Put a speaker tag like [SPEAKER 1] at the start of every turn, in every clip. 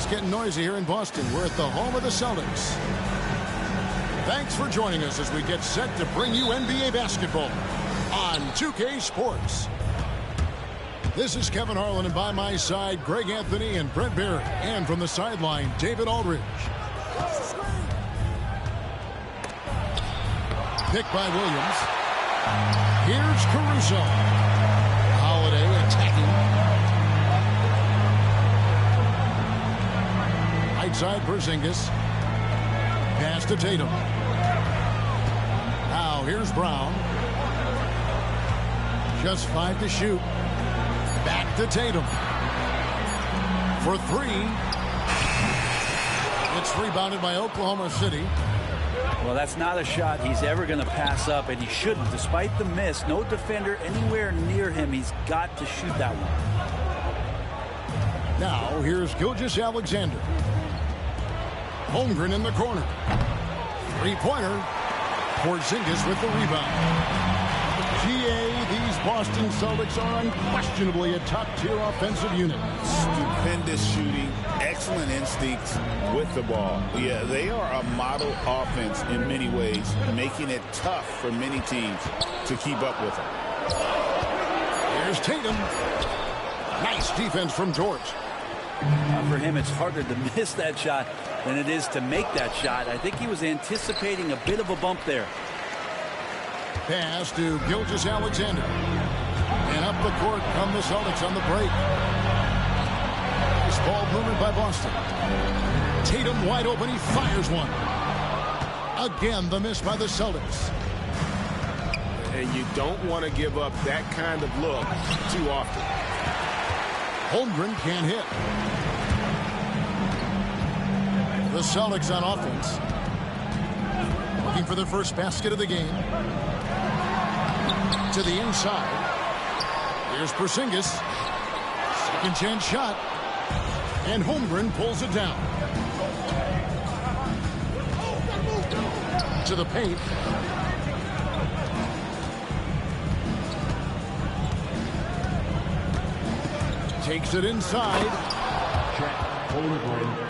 [SPEAKER 1] It's getting noisy here in Boston. We're at the home of the Celtics. Thanks for joining us as we get set to bring you NBA basketball on 2K Sports. This is Kevin Harlan, and by my side, Greg Anthony and Brent Barry. And from the sideline, David Aldridge. Pick by Williams. Here's Caruso. Holiday attacking. Right side, Porzingis. Pass to Tatum. Now here's Brown. Just 5 to shoot. Back to Tatum. For 3. It's rebounded by Oklahoma City.
[SPEAKER 2] Well, that's not a shot he's ever going to pass up, and he shouldn't. Despite the miss, no defender anywhere near him. He's got to shoot that one.
[SPEAKER 1] Now, here's Gilgeous-Alexander. Holmgren in the corner. Three-pointer. Porzingis with the rebound. These Boston Celtics are unquestionably a top-tier offensive unit.
[SPEAKER 3] Stupendous shooting, excellent instincts with the ball. Yeah, they are a model offense in many ways, making it tough for many teams to keep up with them.
[SPEAKER 1] Here's Tatum. Nice defense from George.
[SPEAKER 2] For him, it's harder to miss that shot than it is to make that shot. I think he was anticipating a bit of a bump there.
[SPEAKER 1] Pass to Gilgeous-Alexander. And up the court come the Celtics on the break. Nice ball movement by Boston. Tatum wide open. He fires one. Again, the miss by the Celtics.
[SPEAKER 4] And you don't want to give up that kind of look too often.
[SPEAKER 1] Holmgren can't hit. The Celtics on offense. Looking for their first basket of the game. To the inside. Here's Porzingis. Second chance shot. And Holmgren pulls it down. To the paint. Takes it inside. Check. Holmgren.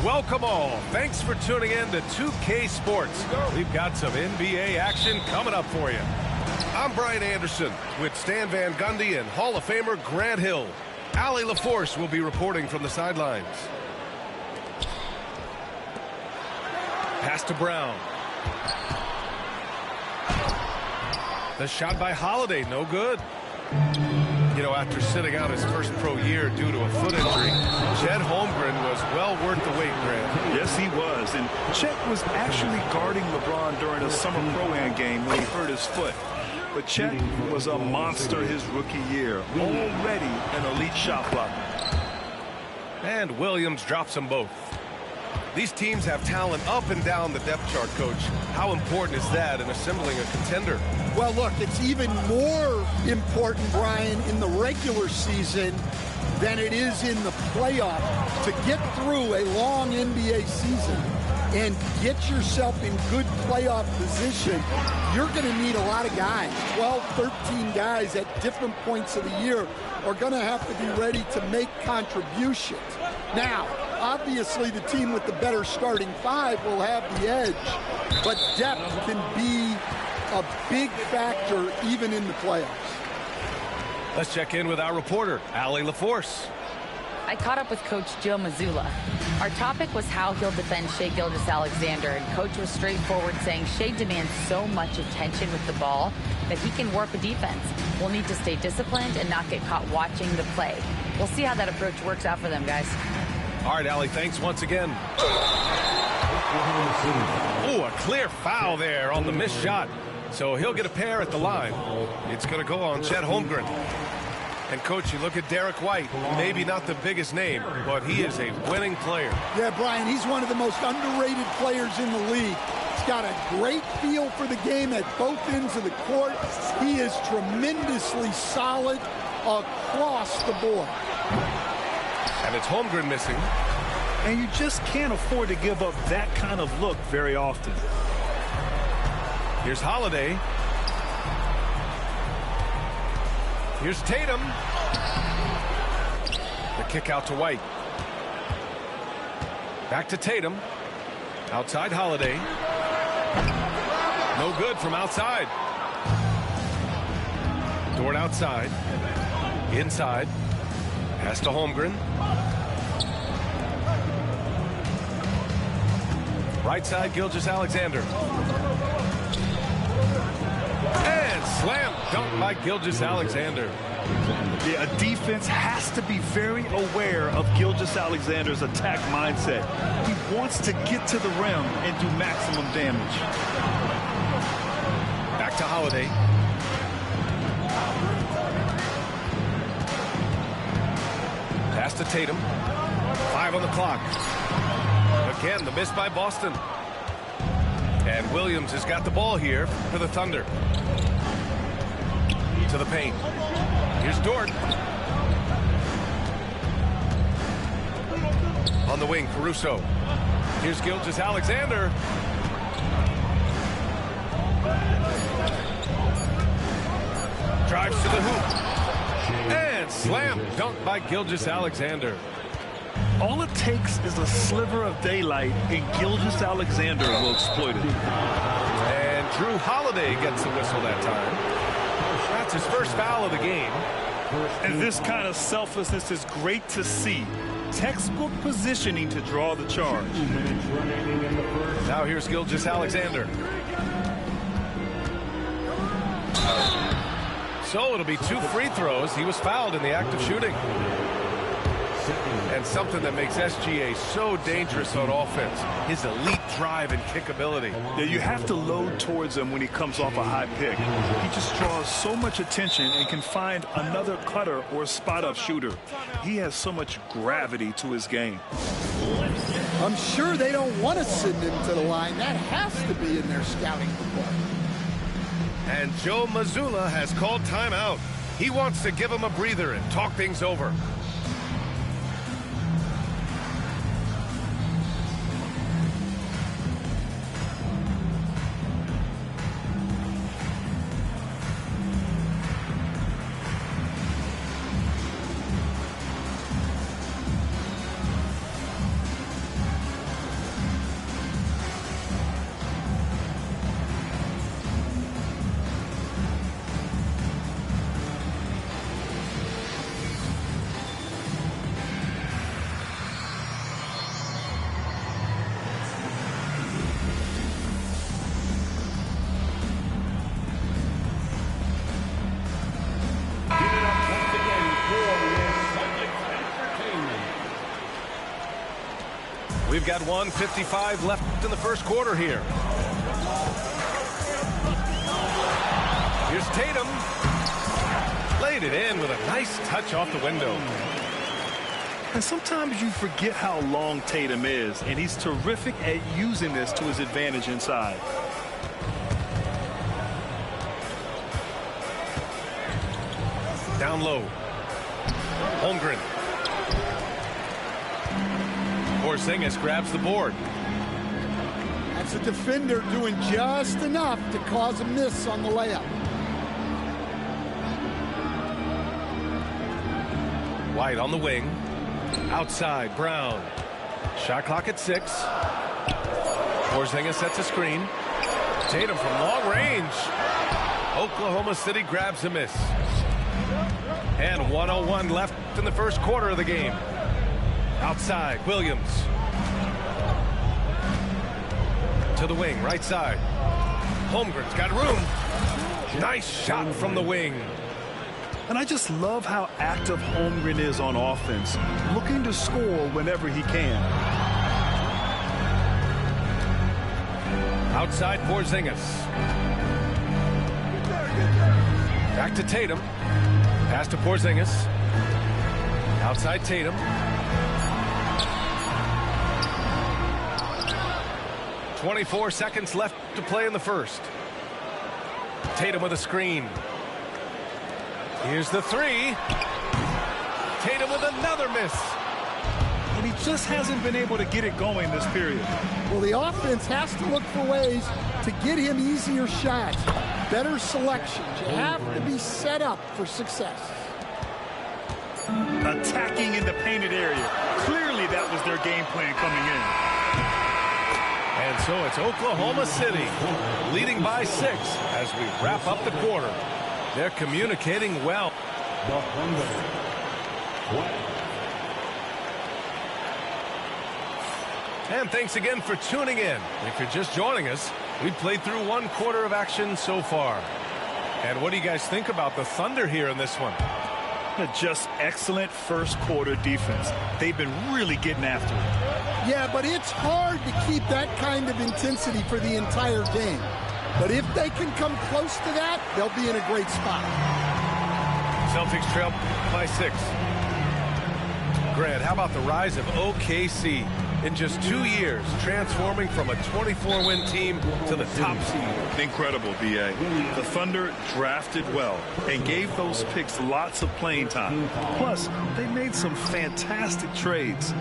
[SPEAKER 5] welcome all. Thanks for tuning in to 2K Sports. We've got some NBA action coming up for you. I'm Brian Anderson with Stan Van Gundy and Hall of Famer Grant Hill. Allie LaForce will be reporting from the sidelines. Pass to Brown. The shot by Holiday, no good. You know, after sitting out his first pro year due to a foot injury, Chet Holmgren was well worth the wait, Grant.
[SPEAKER 6] Yes, he was. And Chet was actually guarding LeBron during a summer pro-am game when he hurt his foot. But Chet was a monster his rookie year, already an elite shot blocker.
[SPEAKER 5] And Williams drops them both. These teams have talent up and down the depth chart, Coach. How important is that in assembling a contender?
[SPEAKER 7] Well, look, it's even more important, Brian, in the regular season than it is in the playoff. To get through a long NBA season and get yourself in good playoff position, you're going to need a lot of guys. 12, 13 guys at different points of the year are going to have to be ready to make contributions. Now, obviously, the team with the better starting five will have the edge, but depth can be a big factor even in the playoffs.
[SPEAKER 5] Let's check in with our reporter, Allie LaForce.
[SPEAKER 8] I caught up with Coach Joe Mazzulla. Our topic was how he'll defend Shai Gilgeous-Alexander, and Coach was straightforward, saying Shai demands so much attention with the ball that he can work a defense. We'll need to stay disciplined and not get caught watching the play. We'll see how that approach works out for them, guys.
[SPEAKER 5] All right, Allie, thanks once again. Oh, a clear foul there on the missed shot. So he'll get a pair at the line. It's going to go on Chet Holmgren. And, Coach, you look at Derek White, maybe not the biggest name, but he is a winning player.
[SPEAKER 7] Yeah, Brian, he's one of the most underrated players in the league. He's got a great feel for the game at both ends of the court. He is tremendously solid across the board.
[SPEAKER 5] And it's Holmgren missing.
[SPEAKER 6] And you just can't afford to give up that kind of look very often.
[SPEAKER 5] Here's Holiday. Here's Tatum. The kick out to White. Back to Tatum. Outside Holiday. No good from outside. Dort outside. Inside. Pass to Holmgren. Right side, Gilgeous-Alexander. And slam dunk by Gilgeous-Alexander.
[SPEAKER 6] Yeah, a defense has to be very aware of Gilgeous-Alexander's attack mindset. He wants to get to the rim and do maximum damage.
[SPEAKER 5] Back to Holiday. Pass to Tatum. 5 on the clock. Again, the miss by Boston. And Williams has got the ball here for the Thunder. To the paint. Here's Dort. On the wing, Caruso. Here's Gilgeous-Alexander. Drives to the hoop. And slam dunk by Gilgeous-Alexander.
[SPEAKER 6] All it takes is a sliver of daylight, and Gilgeous-Alexander will exploit it.
[SPEAKER 5] And Drew Holiday gets the whistle that time. That's his first foul of the game.
[SPEAKER 6] And this kind of selflessness is great to see. Textbook positioning to draw the charge.
[SPEAKER 5] Now here's Gilgeous-Alexander. So it'll be 2 free throws. He was fouled in the act of shooting. And something that makes SGA so dangerous on offense, his elite drive and kick ability.
[SPEAKER 6] Yeah, you have to load towards him when he comes off a high pick. He just draws so much attention and can find another cutter or spot-up shooter. He has so much gravity to his game.
[SPEAKER 7] I'm sure they don't want to send him to the line. That has to be in their scouting report.
[SPEAKER 5] And Joe Mazzulla has called timeout. He wants to give him a breather and talk things over. We've got 1:55 left in the first quarter here. Here's Tatum. Laid it in with a nice touch off the window.
[SPEAKER 6] And sometimes you forget how long Tatum is, and he's terrific at using this to his advantage inside.
[SPEAKER 5] Down low. Holmgren. Porzingis grabs the board.
[SPEAKER 7] That's a defender doing just enough to cause a miss on the layup.
[SPEAKER 5] White on the wing. Outside, Brown. Shot clock at 6. Porzingis sets a screen. Tatum from long range. Oklahoma City grabs a miss. And 1:01 left in the first quarter of the game. Outside, Williams. To the wing, right side. Holmgren's got room. Nice shot from the wing.
[SPEAKER 6] And I just love how active Holmgren is on offense, looking to score whenever he can.
[SPEAKER 5] Outside, Porzingis. Back to Tatum. Pass to Porzingis. Outside Tatum. .24 seconds left to play in the first. Tatum with a screen. Here's the three. Tatum with another miss.
[SPEAKER 6] And he just hasn't been able to get it going this period.
[SPEAKER 7] Well, the offense has to look for ways to get him easier shots, better selections. You have to be set up for success.
[SPEAKER 6] Attacking in the painted area. Clearly that was their game plan coming in.
[SPEAKER 5] And so it's Oklahoma City leading by 6 as we wrap up the quarter. They're communicating well. And thanks again for tuning in. If you're just joining us, we played through 1 quarter of action so far. And what do you guys think about the Thunder here in this one?
[SPEAKER 6] Just excellent first quarter defense. They've been really getting after it.
[SPEAKER 7] Yeah, but it's hard to keep that kind of intensity for the entire game. But if they can come close to that, they'll be in a great spot.
[SPEAKER 5] Celtics trail by 6. Grant, how about the rise of OKC in just 2 years, transforming from a 24-win team to the top seed?
[SPEAKER 6] Incredible, B.A. The Thunder drafted well and gave those picks lots of playing time. Plus, they made some fantastic trades.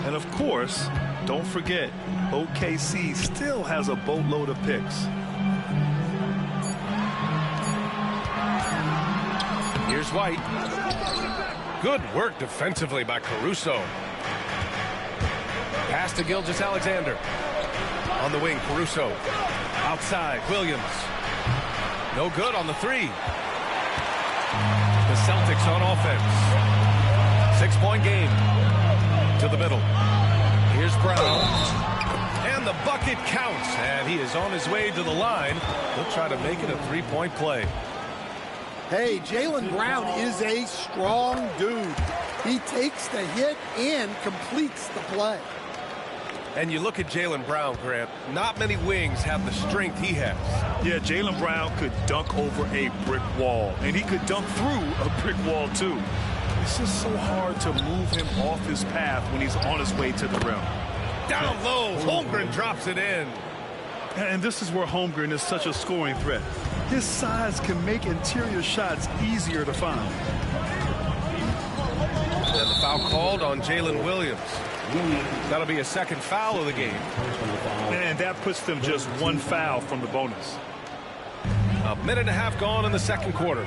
[SPEAKER 6] And of course, don't forget, OKC still has a boatload of picks.
[SPEAKER 5] Here's White. Good work defensively by Caruso. Pass to Gilgeous-Alexander. On the wing, Caruso. Outside, Williams. No good on the three. The Celtics on offense. 6-point game. To the middle. Here's Brown. And the bucket counts. And he is on his way to the line. He'll try to make it a 3-point play.
[SPEAKER 7] Hey, Jaylen Brown is a strong dude. He takes the hit and completes the play.
[SPEAKER 5] And you look at Jaylen Brown, Grant, not many wings have the strength he has.
[SPEAKER 6] Yeah, Jaylen Brown could dunk over a brick wall, and he could dunk through a brick wall, too. It's just so hard to move him off his path when he's on his way to the rim.
[SPEAKER 5] Down low, Holmgren drops it in.
[SPEAKER 6] And this is where Holmgren is such a scoring threat. His size can make interior shots easier to find.
[SPEAKER 5] And the foul called on Jalen Williams. That'll be a second foul of the game.
[SPEAKER 6] And that puts them just 1 foul from the bonus.
[SPEAKER 5] A minute and a half gone in the second quarter.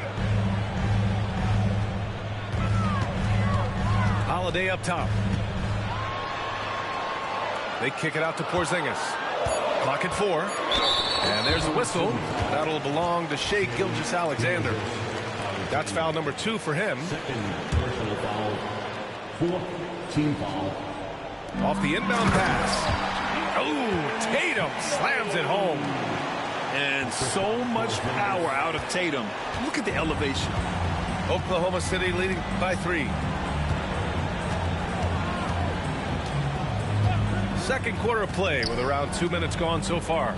[SPEAKER 5] Holiday up top. They kick it out to Porzingis. Clock at 4. And there's a whistle. That'll belong to Shai Gilgeous-Alexander. That's foul number 2 for him.
[SPEAKER 9] Personal foul. 4th team foul.
[SPEAKER 5] Off the inbound pass. Oh, Tatum slams it home.
[SPEAKER 6] And so much power out of Tatum. Look at the elevation.
[SPEAKER 5] Oklahoma City leading by 3. second quarter of play with around 2 minutes gone so far.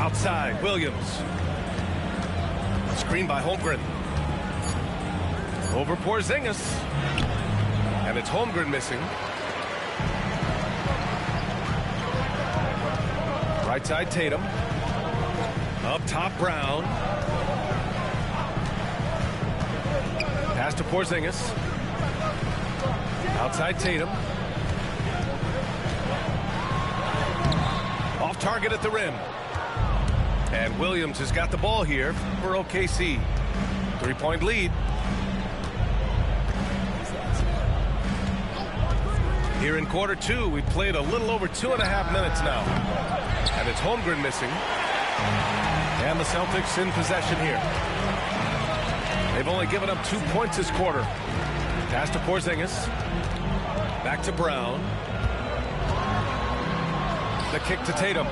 [SPEAKER 5] Outside, Williams. Screen by Holmgren. Over Porzingis. And it's Holmgren missing. Right side, Tatum. Up top, Brown. Pass to Porzingis. Outside, Tatum. Off target at the rim. And Williams has got the ball here for OKC. 3-point lead. Here in quarter two, we've played a little over 2.5 minutes now. And it's Holmgren missing. And the Celtics in possession here. They've only given up 2 points this quarter. Pass to Porzingis. Back to Brown. The kick to Tatum.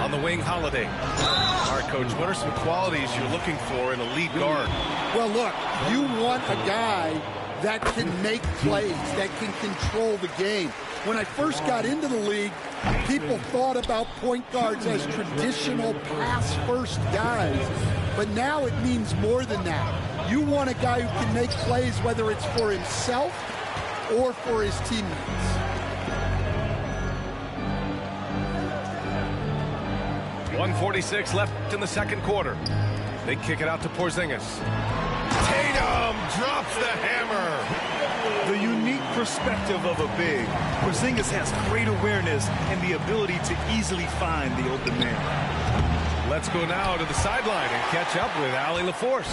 [SPEAKER 5] On the wing, Holiday. All right, Coach, what are some qualities you're looking for in a lead guard?
[SPEAKER 7] Well, look, you want a guy that can make plays, that can control the game. When I first got into the league, people thought about point guards as traditional pass-first guys. But now it means more than that. You want a guy who can make plays, whether it's for himself or for his teammates.
[SPEAKER 5] 1:46 left in the second quarter. They kick it out to Porzingis. Tatum drops the hammer.
[SPEAKER 6] The unique perspective of a big. Porzingis has great awareness and the ability to easily find the open man.
[SPEAKER 5] Let's go now to the sideline and catch up with Allie LaForce.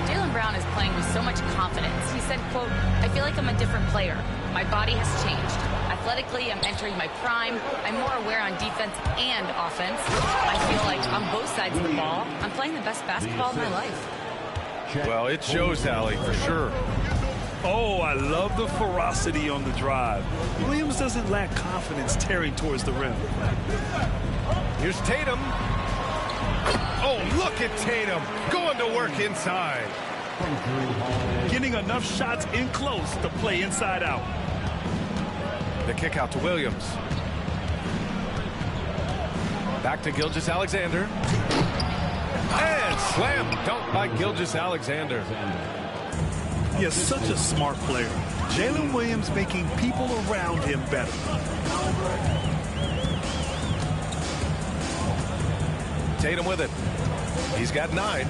[SPEAKER 8] Jaylen Brown is playing with so much confidence. He said, quote, "I feel like I'm a different player. My body has changed. Athletically, I'm entering my prime. I'm more aware on defense and offense. I feel like on both sides of the ball, I'm playing the best basketball of my life."
[SPEAKER 5] Well, it shows, Allie, for sure.
[SPEAKER 6] Oh, I love the ferocity on the drive. Williams doesn't lack confidence tearing towards the rim.
[SPEAKER 5] Here's Tatum. Oh, look at Tatum going to work inside.
[SPEAKER 6] Getting enough shots in close to play inside out.
[SPEAKER 5] The kick out to Williams. Back to Gilgeous-Alexander. And slam dunk by Gilgeous-Alexander.
[SPEAKER 6] He is such a smart player. Jalen Williams making people around him better.
[SPEAKER 5] Tatum with it. He's got 9.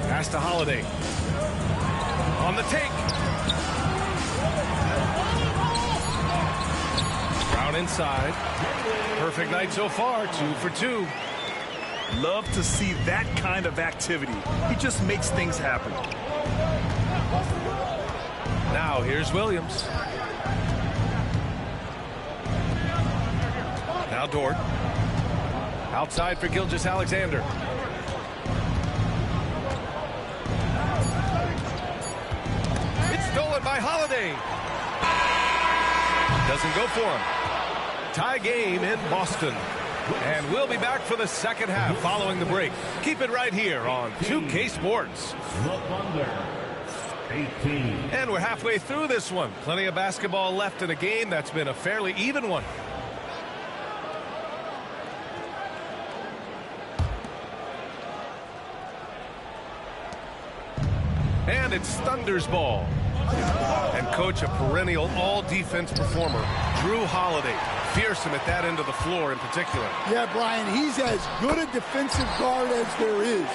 [SPEAKER 5] Pass to Holiday. On the take. Brown inside. Perfect night so far. 2 for 2.
[SPEAKER 6] Love to see that kind of activity. He just makes things happen.
[SPEAKER 5] Now here's Williams. Now Dort. Outside for Gilgeous-Alexander. It's stolen by Holiday. Doesn't go for him. Tie game in Boston. And we'll be back for the second half following the break. Keep it right here on 2K Sports. And we're halfway through this one. Plenty of basketball left in a game that's been a fairly even one. And it's Thunder's ball. And coach, a perennial all-defense performer, Drew Holiday. Fearsome at that end of the floor in particular.
[SPEAKER 7] Yeah, Brian, he's as good a defensive guard as there is.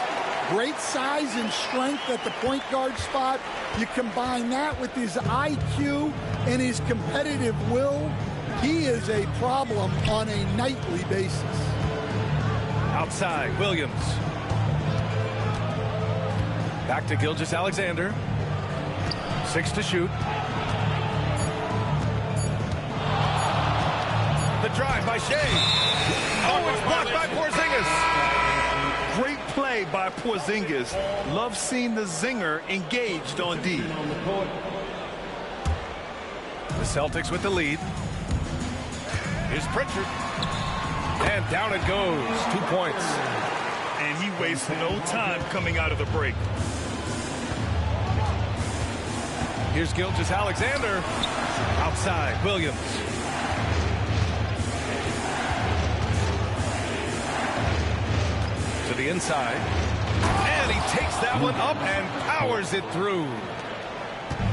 [SPEAKER 7] Great size and strength at the point guard spot. You combine that with his IQ and his competitive will, he is a problem on a nightly basis.
[SPEAKER 5] Outside, Williams. Back to Gilgeous-Alexander. 6 to shoot. The drive by Shea. Oh, it's blocked by Porzingis.
[SPEAKER 6] Great play by Porzingis. Love seeing the zinger engaged on D.
[SPEAKER 5] The Celtics with the lead. Here's Pritchard. And down it goes. 2 points.
[SPEAKER 6] And he wastes no time coming out of the break.
[SPEAKER 5] Here's Gilgeous-Alexander. Outside, Williams. To the inside. And he takes that one up and powers it through.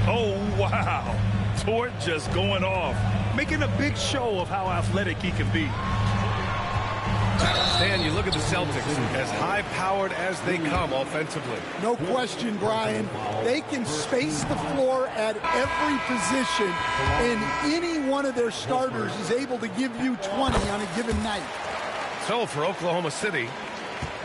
[SPEAKER 6] Oh, wow. Tort just going off, making a big show of how athletic he can be.
[SPEAKER 5] Stan, you look at the Celtics, as high-powered as they come offensively.
[SPEAKER 7] No question, Brian. They can space the floor at every position, and any one of their starters is able to give you 20 on a given night.
[SPEAKER 5] So for Oklahoma City,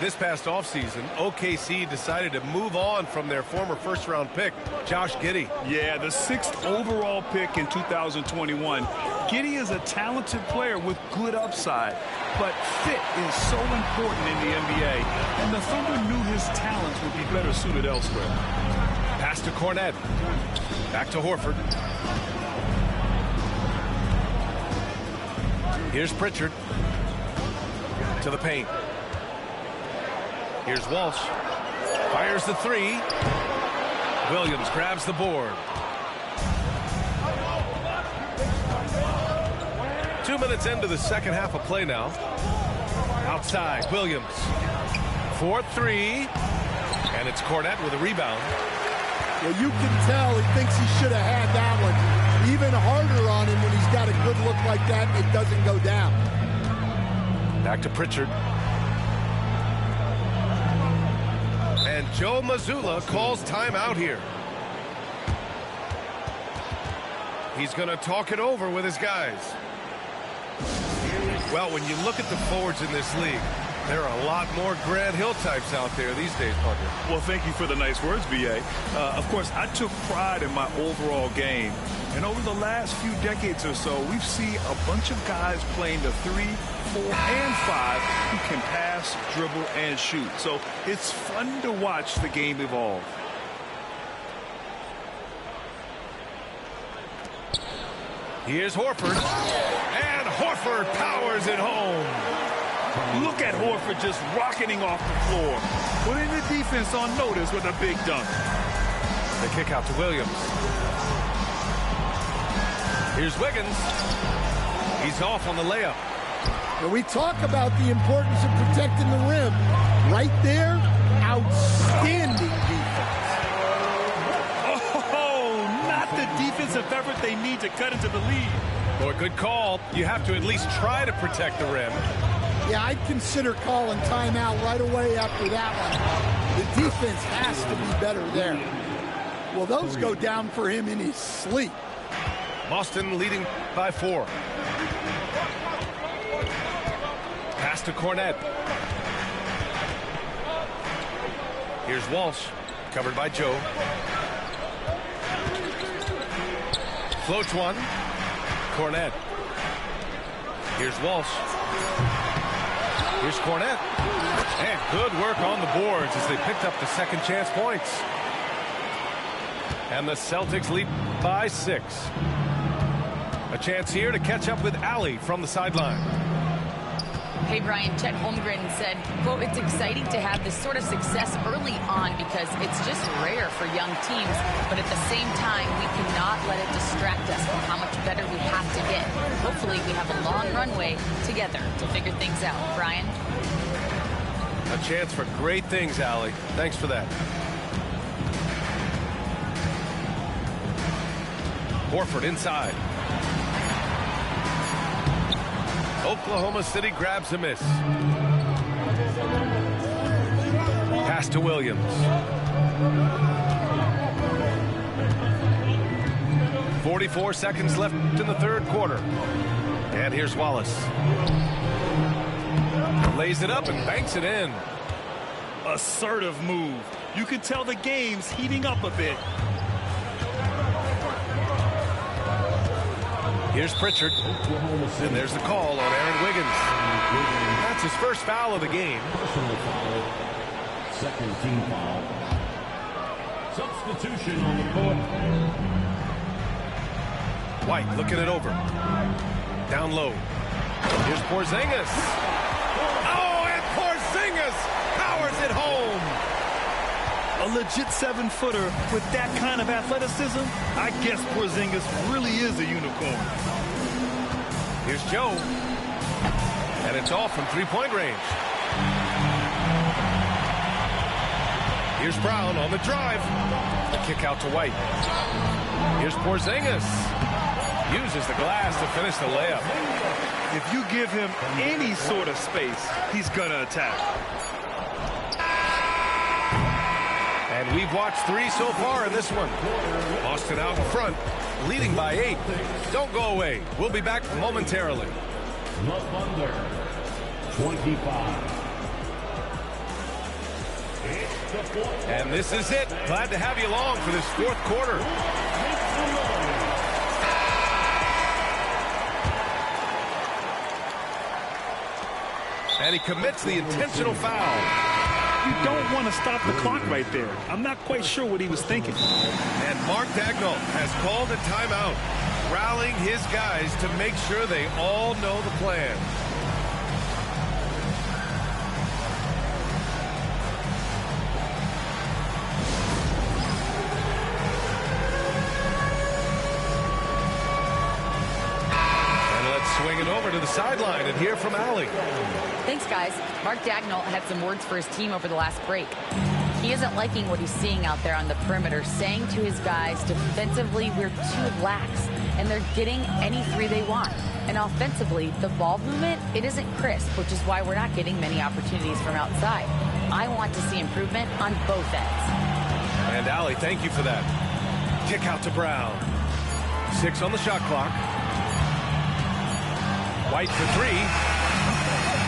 [SPEAKER 5] this past offseason, OKC decided to move on from their former first-round pick, Josh Giddey.
[SPEAKER 6] Yeah, the 6th overall pick in 2021. Giddey is a talented player with good upside, but fit is so important in the NBA, and the Thunder knew his talents would be better suited elsewhere.
[SPEAKER 5] Pass to Cornette. Back to Horford. Here's Pritchard. To the paint. Here's Walsh. Fires the three. Williams grabs the board. 2 minutes into the second half of play now. Outside, Williams. 4-3. And it's Cornette with a rebound.
[SPEAKER 7] Well, you can tell he thinks he should have had that one. Even harder on him when he's got a good look like that and it doesn't go down.
[SPEAKER 5] Back to Pritchard. And Joe Mazzulla calls timeout here. He's going to talk it over with his guys. Well, when you look at the forwards in this league, there are a lot more Grant Hill types out there these days, Parker.
[SPEAKER 6] Well, thank you for the nice words, B.A. Of course, I took pride in my overall game. And over the last few decades or so, we've seen a bunch of guys playing the 3, 4, and 5 who can pass, dribble, and shoot. So it's fun to watch the game evolve.
[SPEAKER 5] Here's Horford. And Horford powers it home.
[SPEAKER 6] Look at Horford just rocketing off the floor, putting the defense on notice with a big dunk.
[SPEAKER 5] The kick out to Williams. Here's Wiggins. He's off on the layup.
[SPEAKER 7] When we talk about the importance of protecting the rim, right there, outstanding defense.
[SPEAKER 6] Oh, not the defensive effort they need to cut into the lead.
[SPEAKER 5] Boy, good call. You have to at least try to protect the rim.
[SPEAKER 7] Yeah, I'd consider calling timeout right away after that one. The defense has to be better there. Well, those go down for him in his sleep.
[SPEAKER 5] Boston leading by 4. Pass to Cornette. Here's Walsh, covered by Joe. Floats one. Cornette. Here's Walsh. Here's Cornette. And good work on the boards as they picked up the second chance points. And the Celtics lead by 6. A chance here to catch up with Allie from the sideline.
[SPEAKER 8] Hey, Brian, Chet Holmgren said, quote, "It's exciting to have this sort of success early on because it's just rare for young teams. But at the same time, we cannot let it distract us from how much better we have to get. Hopefully, we have a long runway together to figure things out." Brian?
[SPEAKER 5] A chance for great things, Allie. Thanks for that. Horford inside. Oklahoma City grabs a miss. Pass to Williams. 44 seconds left in the third quarter. And here's Wallace. Lays it up and banks it in.
[SPEAKER 6] Assertive move. You can tell the game's heating up a bit.
[SPEAKER 5] Here's Pritchard. And there's the call on Aaron Wiggins. That's his first foul of the game.
[SPEAKER 9] Second team foul. Substitution on the court.
[SPEAKER 5] White looking it over. Down low. Here's Porzingis. Oh, and Porzingis powers it home.
[SPEAKER 6] A legit 7-footer with that kind of athleticism, I guess Porzingis really is a unicorn.
[SPEAKER 5] Here's Joe. And it's off from three-point range. Here's Brown on the drive. The kick out to White. Here's Porzingis. Uses the glass to finish the layup.
[SPEAKER 6] If you give him any sort of space, he's going to attack.
[SPEAKER 5] And we've watched 3 so far in this one. Boston out in front, leading by 8. Don't go away. We'll be back momentarily.
[SPEAKER 9] The Thunder, 25.
[SPEAKER 5] And this is it. Glad to have you along for this 4th quarter. And he commits the intentional foul.
[SPEAKER 6] You don't want to stop the clock right there. I'm not quite sure what he was thinking.
[SPEAKER 5] And Mark Daigneault has called a timeout, rallying his guys to make sure they all know the plan. And let's swing it over to the sideline and hear from Allie.
[SPEAKER 8] Thanks, guys. Mark Daigneault had some words for his team over the last break. He isn't liking what he's seeing out there on the perimeter, saying to his guys, defensively, we're too lax, and they're getting any 3 they want. And offensively, the ball movement, it isn't crisp, which is why we're not getting many opportunities from outside. I want to see improvement on both ends.
[SPEAKER 5] And Allie, thank you for that. Kick out to Brown. 6 on the shot clock. White for 3.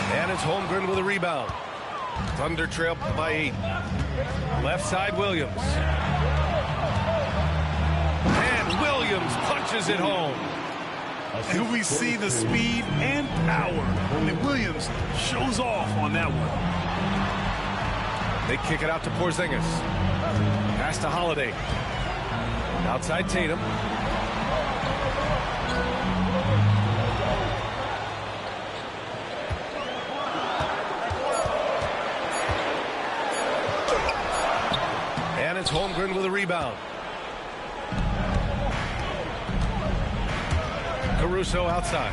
[SPEAKER 5] And it's Holmgren with a rebound. Thunder trail by 8. Left side, Williams. And Williams punches it home.
[SPEAKER 6] And we see the speed and power. And Williams shows off on that one.
[SPEAKER 5] They kick it out to Porzingis. Pass to Holiday. Outside Tatum. And it's Holmgren with a rebound. Caruso outside.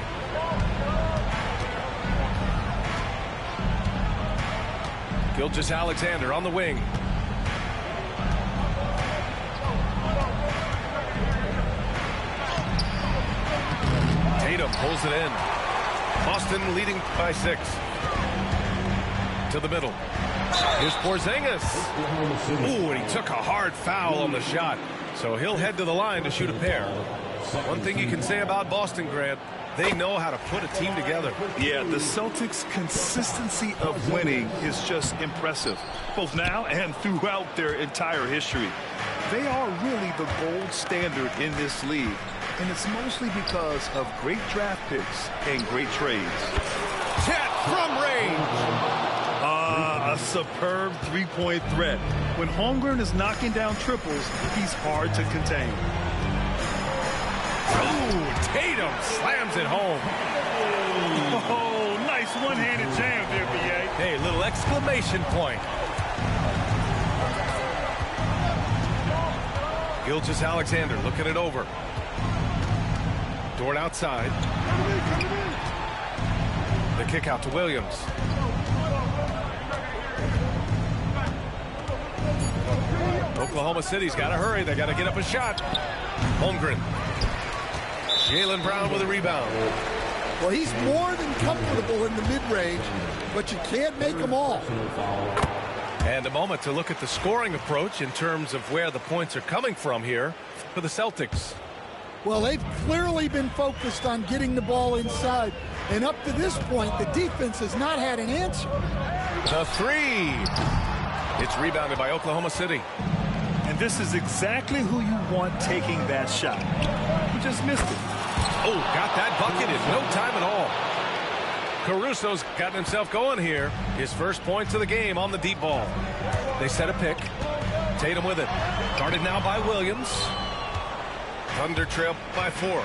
[SPEAKER 5] Gilgeous-Alexander on the wing. Tatum pulls it in. Boston leading by 6. To the middle. Here's Porzingis. Ooh, and he took a hard foul on the shot. So he'll head to the line to shoot a pair. One thing you can say about Boston, Grant, they know how to put a team together.
[SPEAKER 6] Yeah, the Celtics' consistency of winning is just impressive, both now and throughout their entire history. They are really the gold standard in this league, and it's mostly because of great draft picks and great trades.
[SPEAKER 5] Chet from range.
[SPEAKER 6] A superb three-point threat. When Holmgren is knocking down triples, he's hard to contain.
[SPEAKER 5] Ooh, Tatum slams it home.
[SPEAKER 6] Oh, nice one-handed jam there, B.A.
[SPEAKER 5] Hey, little exclamation point. Gilgeous-Alexander looking it over. Dort outside. The kick out to Williams. Oklahoma City's got to hurry. They got to get up a shot. Holmgren. Jaylen Brown with a rebound.
[SPEAKER 7] Well, he's more than comfortable in the mid-range, but you can't make them all.
[SPEAKER 5] And a moment to look at the scoring approach in terms of where the points are coming from here for the Celtics.
[SPEAKER 7] Well, they've clearly been focused on getting the ball inside. And up to this point, the defense has not had an answer.
[SPEAKER 5] The 3. It's rebounded by Oklahoma City.
[SPEAKER 6] And this is exactly who you want taking that shot. He just missed it.
[SPEAKER 5] Oh, got that bucket in no time at all. Caruso's gotten himself going here. His first points of the game on the deep ball. They set a pick. Tatum with it. Guarded now by Williams. Thunder trail by 4.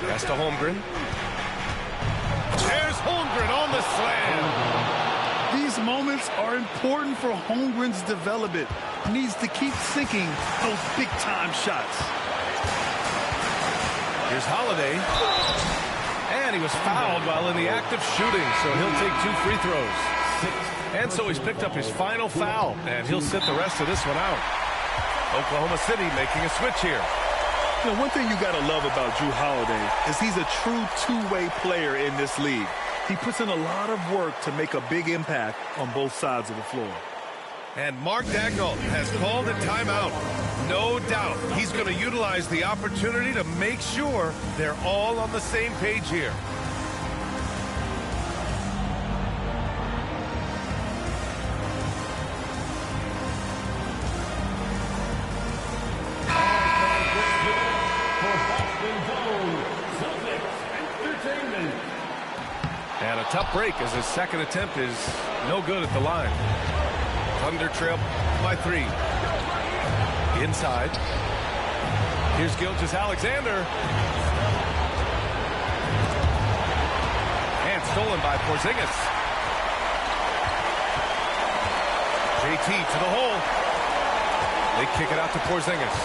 [SPEAKER 5] Pass to Holmgren. There's Holmgren on the slam.
[SPEAKER 6] These moments moments are important for Holmgren's development. He needs to keep sinking those big-time shots.
[SPEAKER 5] Here's Holiday. And he was fouled while in the act of shooting, so he'll take 2 free throws. And so he's picked up his final foul, and he'll sit the rest of this one out. Oklahoma City making a switch here.
[SPEAKER 6] You know, one thing you got to love about Drew Holiday is he's a true two-way player in this league. He puts in a lot of work to make a big impact on both sides of the floor.
[SPEAKER 5] And Mark Daigneault has called a timeout. No doubt he's going to utilize the opportunity to make sure they're all on the same page here. And a tough break as his second attempt is no good at the line. Thunder trail by 3. Inside. Here's Gilgeous-Alexander. And stolen by Porzingis. JT to the hole. They kick it out to Porzingis.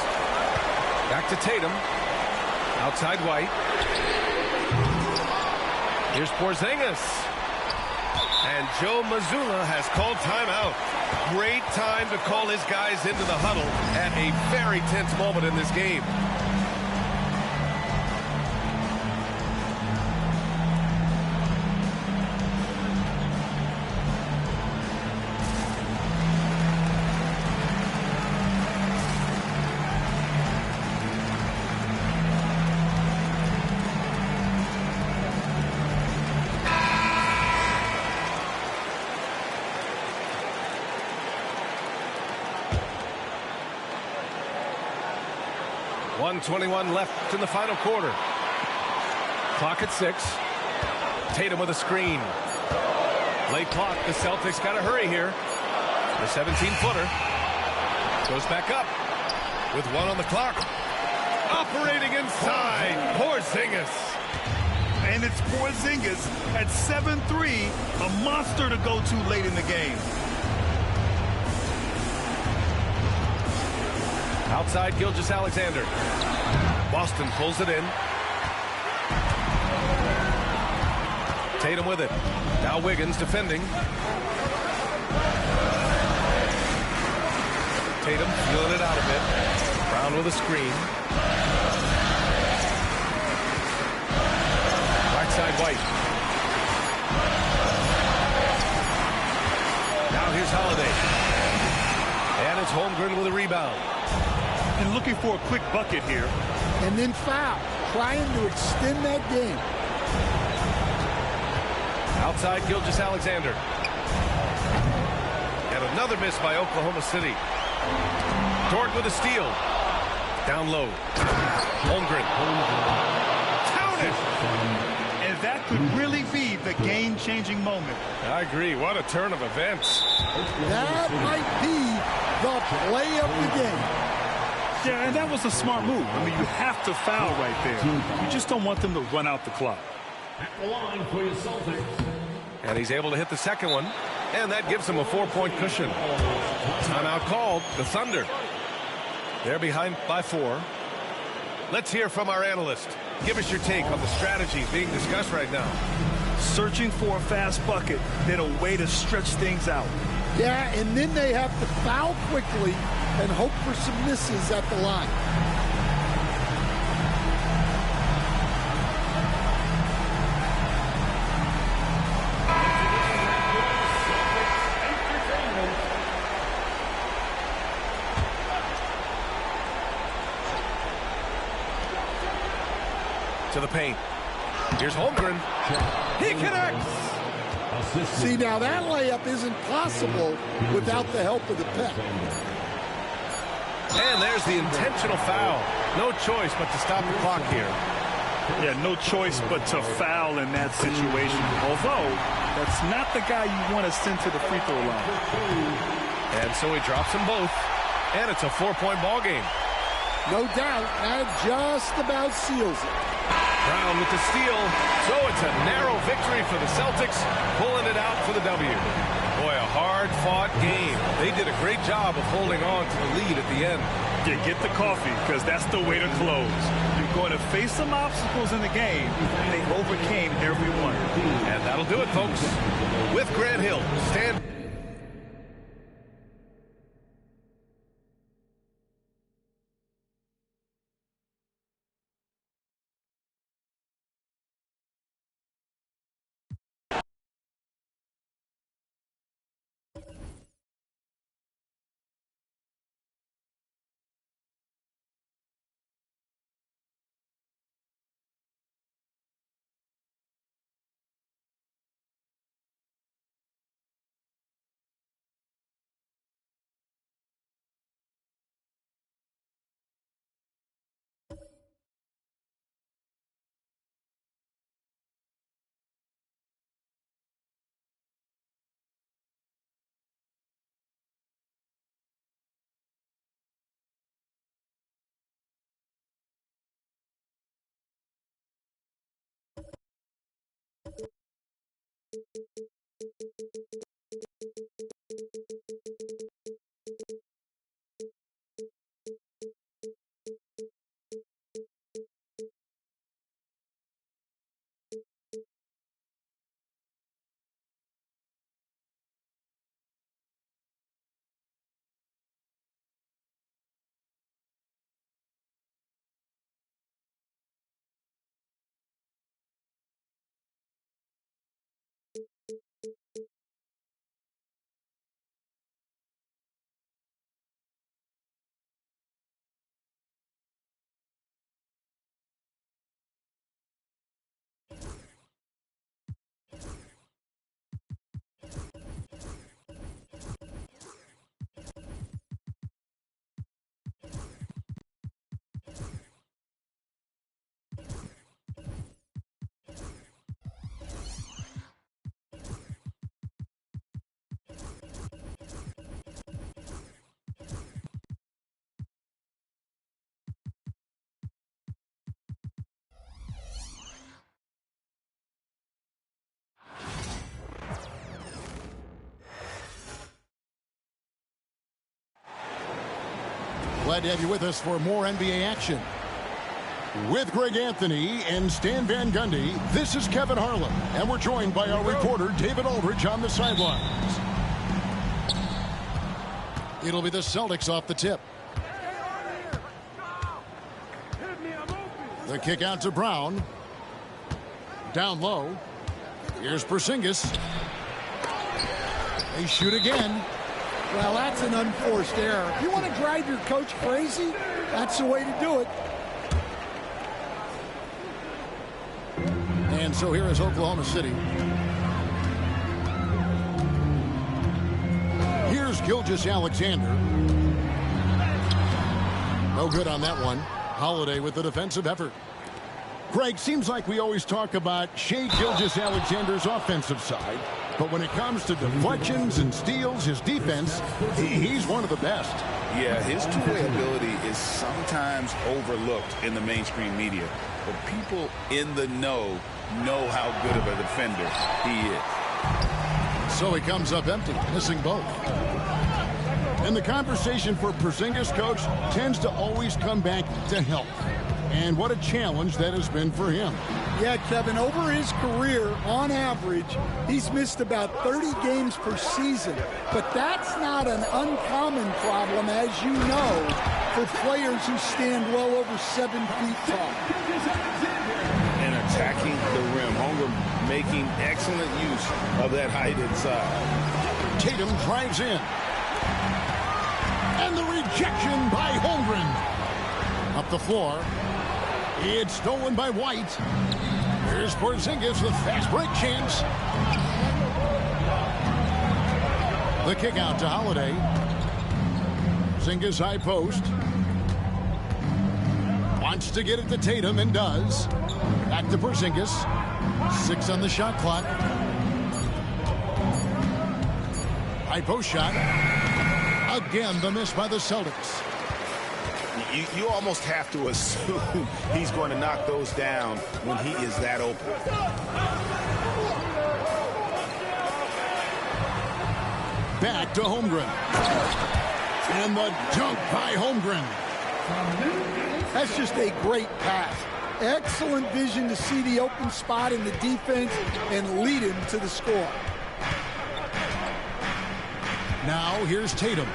[SPEAKER 5] Back to Tatum. Outside White. Here's Porzingis. And Joe Mazzulla has called timeout. Great time to call his guys into the huddle at a very tense moment in this game. .21 left in the final quarter. Clock at 6. Tatum with a screen. Late clock. The Celtics got to hurry here. The 17-footer goes back up with 1 on the clock. Operating inside. Porzingis.
[SPEAKER 6] And it's Porzingis at 7'3", a monster to go to late in the game.
[SPEAKER 5] Outside Gilgeous-Alexander. Boston pulls it in. Tatum with it. Now Wiggins defending. Tatum feeling it out a bit. Brown with a screen. Right side White. Now here's Holiday. And it's Holmgren with a rebound.
[SPEAKER 6] And looking for a quick bucket here.
[SPEAKER 7] And then foul. Trying to extend that game.
[SPEAKER 5] Outside Gilgeous-Alexander. And another miss by Oklahoma City. Dort with a steal. Down low. Holmgren. Count it!
[SPEAKER 6] And that could really be the game-changing moment.
[SPEAKER 5] I agree. What a turn of events.
[SPEAKER 7] That might be the play of the game.
[SPEAKER 6] Yeah, and that was a smart move. I mean, you have to foul right there. You just don't want them to run out the clock.
[SPEAKER 9] At the line for your Celtics.
[SPEAKER 5] And he's able to hit the second one. And that gives him a 4-point cushion. Timeout called. The Thunder. They're behind by 4. Let's hear from our analyst. Give us your take on the strategies being discussed right now.
[SPEAKER 6] Searching for a fast bucket, then a way to stretch things out.
[SPEAKER 7] Yeah, and then they have to foul quickly and hope for some misses at the line.
[SPEAKER 5] To the paint. Here's Holmgren. He connects.
[SPEAKER 7] See, now that layup isn't possible without the help of the pep.
[SPEAKER 5] And there's the intentional foul. No choice but to stop the clock here.
[SPEAKER 6] Yeah, no choice but to foul in that situation. Although, that's not the guy you want to send to the free throw line.
[SPEAKER 5] And so he drops them both. And it's a 4-point ball game.
[SPEAKER 7] No doubt, that just about seals it.
[SPEAKER 5] Brown with the steal. So it's a narrow victory for the Celtics, pulling it out for the W. Boy, a hard-fought game. They did a great job of holding on to the lead at the end.
[SPEAKER 6] Yeah, get the coffee, because that's the way to close. You're going to face some obstacles in the game, and they overcame every one.
[SPEAKER 5] And that'll do it, folks. With Grant Hill, stand...
[SPEAKER 1] Glad to have you with us for more NBA action. With Greg Anthony and Stan Van Gundy, this is Kevin Harlan, and we're joined by our reporter David Aldridge on the sidelines. It'll be the Celtics off the tip. The kick out to Brown. Down low. Here's Porzingis. They shoot again.
[SPEAKER 7] Well, that's an unforced error. If you want to drive your coach crazy, that's the way to do it.
[SPEAKER 1] And so here is Oklahoma City. Here's Gilgeous-Alexander. No good on that one. Holiday with the defensive effort. Greg, seems like we always talk about Shai Gilgeous-Alexander's offensive side. But when it comes to deflections and steals, his defense, he's one of the best.
[SPEAKER 3] Yeah, his two-way ability is sometimes overlooked in the mainstream media. But people in the know how good of a defender he is.
[SPEAKER 1] So he comes up empty, missing both. And the conversation for Porzingis, coach, tends to always come back to health. And what a challenge that has been for him.
[SPEAKER 7] Yeah, Kevin, over his career, on average, he's missed about 30 games per season. But that's not an uncommon problem, as you know, for players who stand well over 7 feet tall.
[SPEAKER 3] And attacking the rim. Holmgren making excellent use of that height inside.
[SPEAKER 1] Tatum drives in. And the rejection by Holmgren. Up the floor. It's stolen by White. Here's Porzingis with fast break chance. The kick out to Holiday. Porzingis high post. Wants to get it to Tatum and does. Back to Porzingis. 6 on the shot clock. High post shot. Again, the miss by the Celtics.
[SPEAKER 4] You almost have to assume he's going to knock those down when he is that open.
[SPEAKER 1] Back to Holmgren. And the dunk by Holmgren.
[SPEAKER 7] That's just a great pass. Excellent vision to see the open spot in the defense and lead him to the score.
[SPEAKER 1] Now here's Tatum.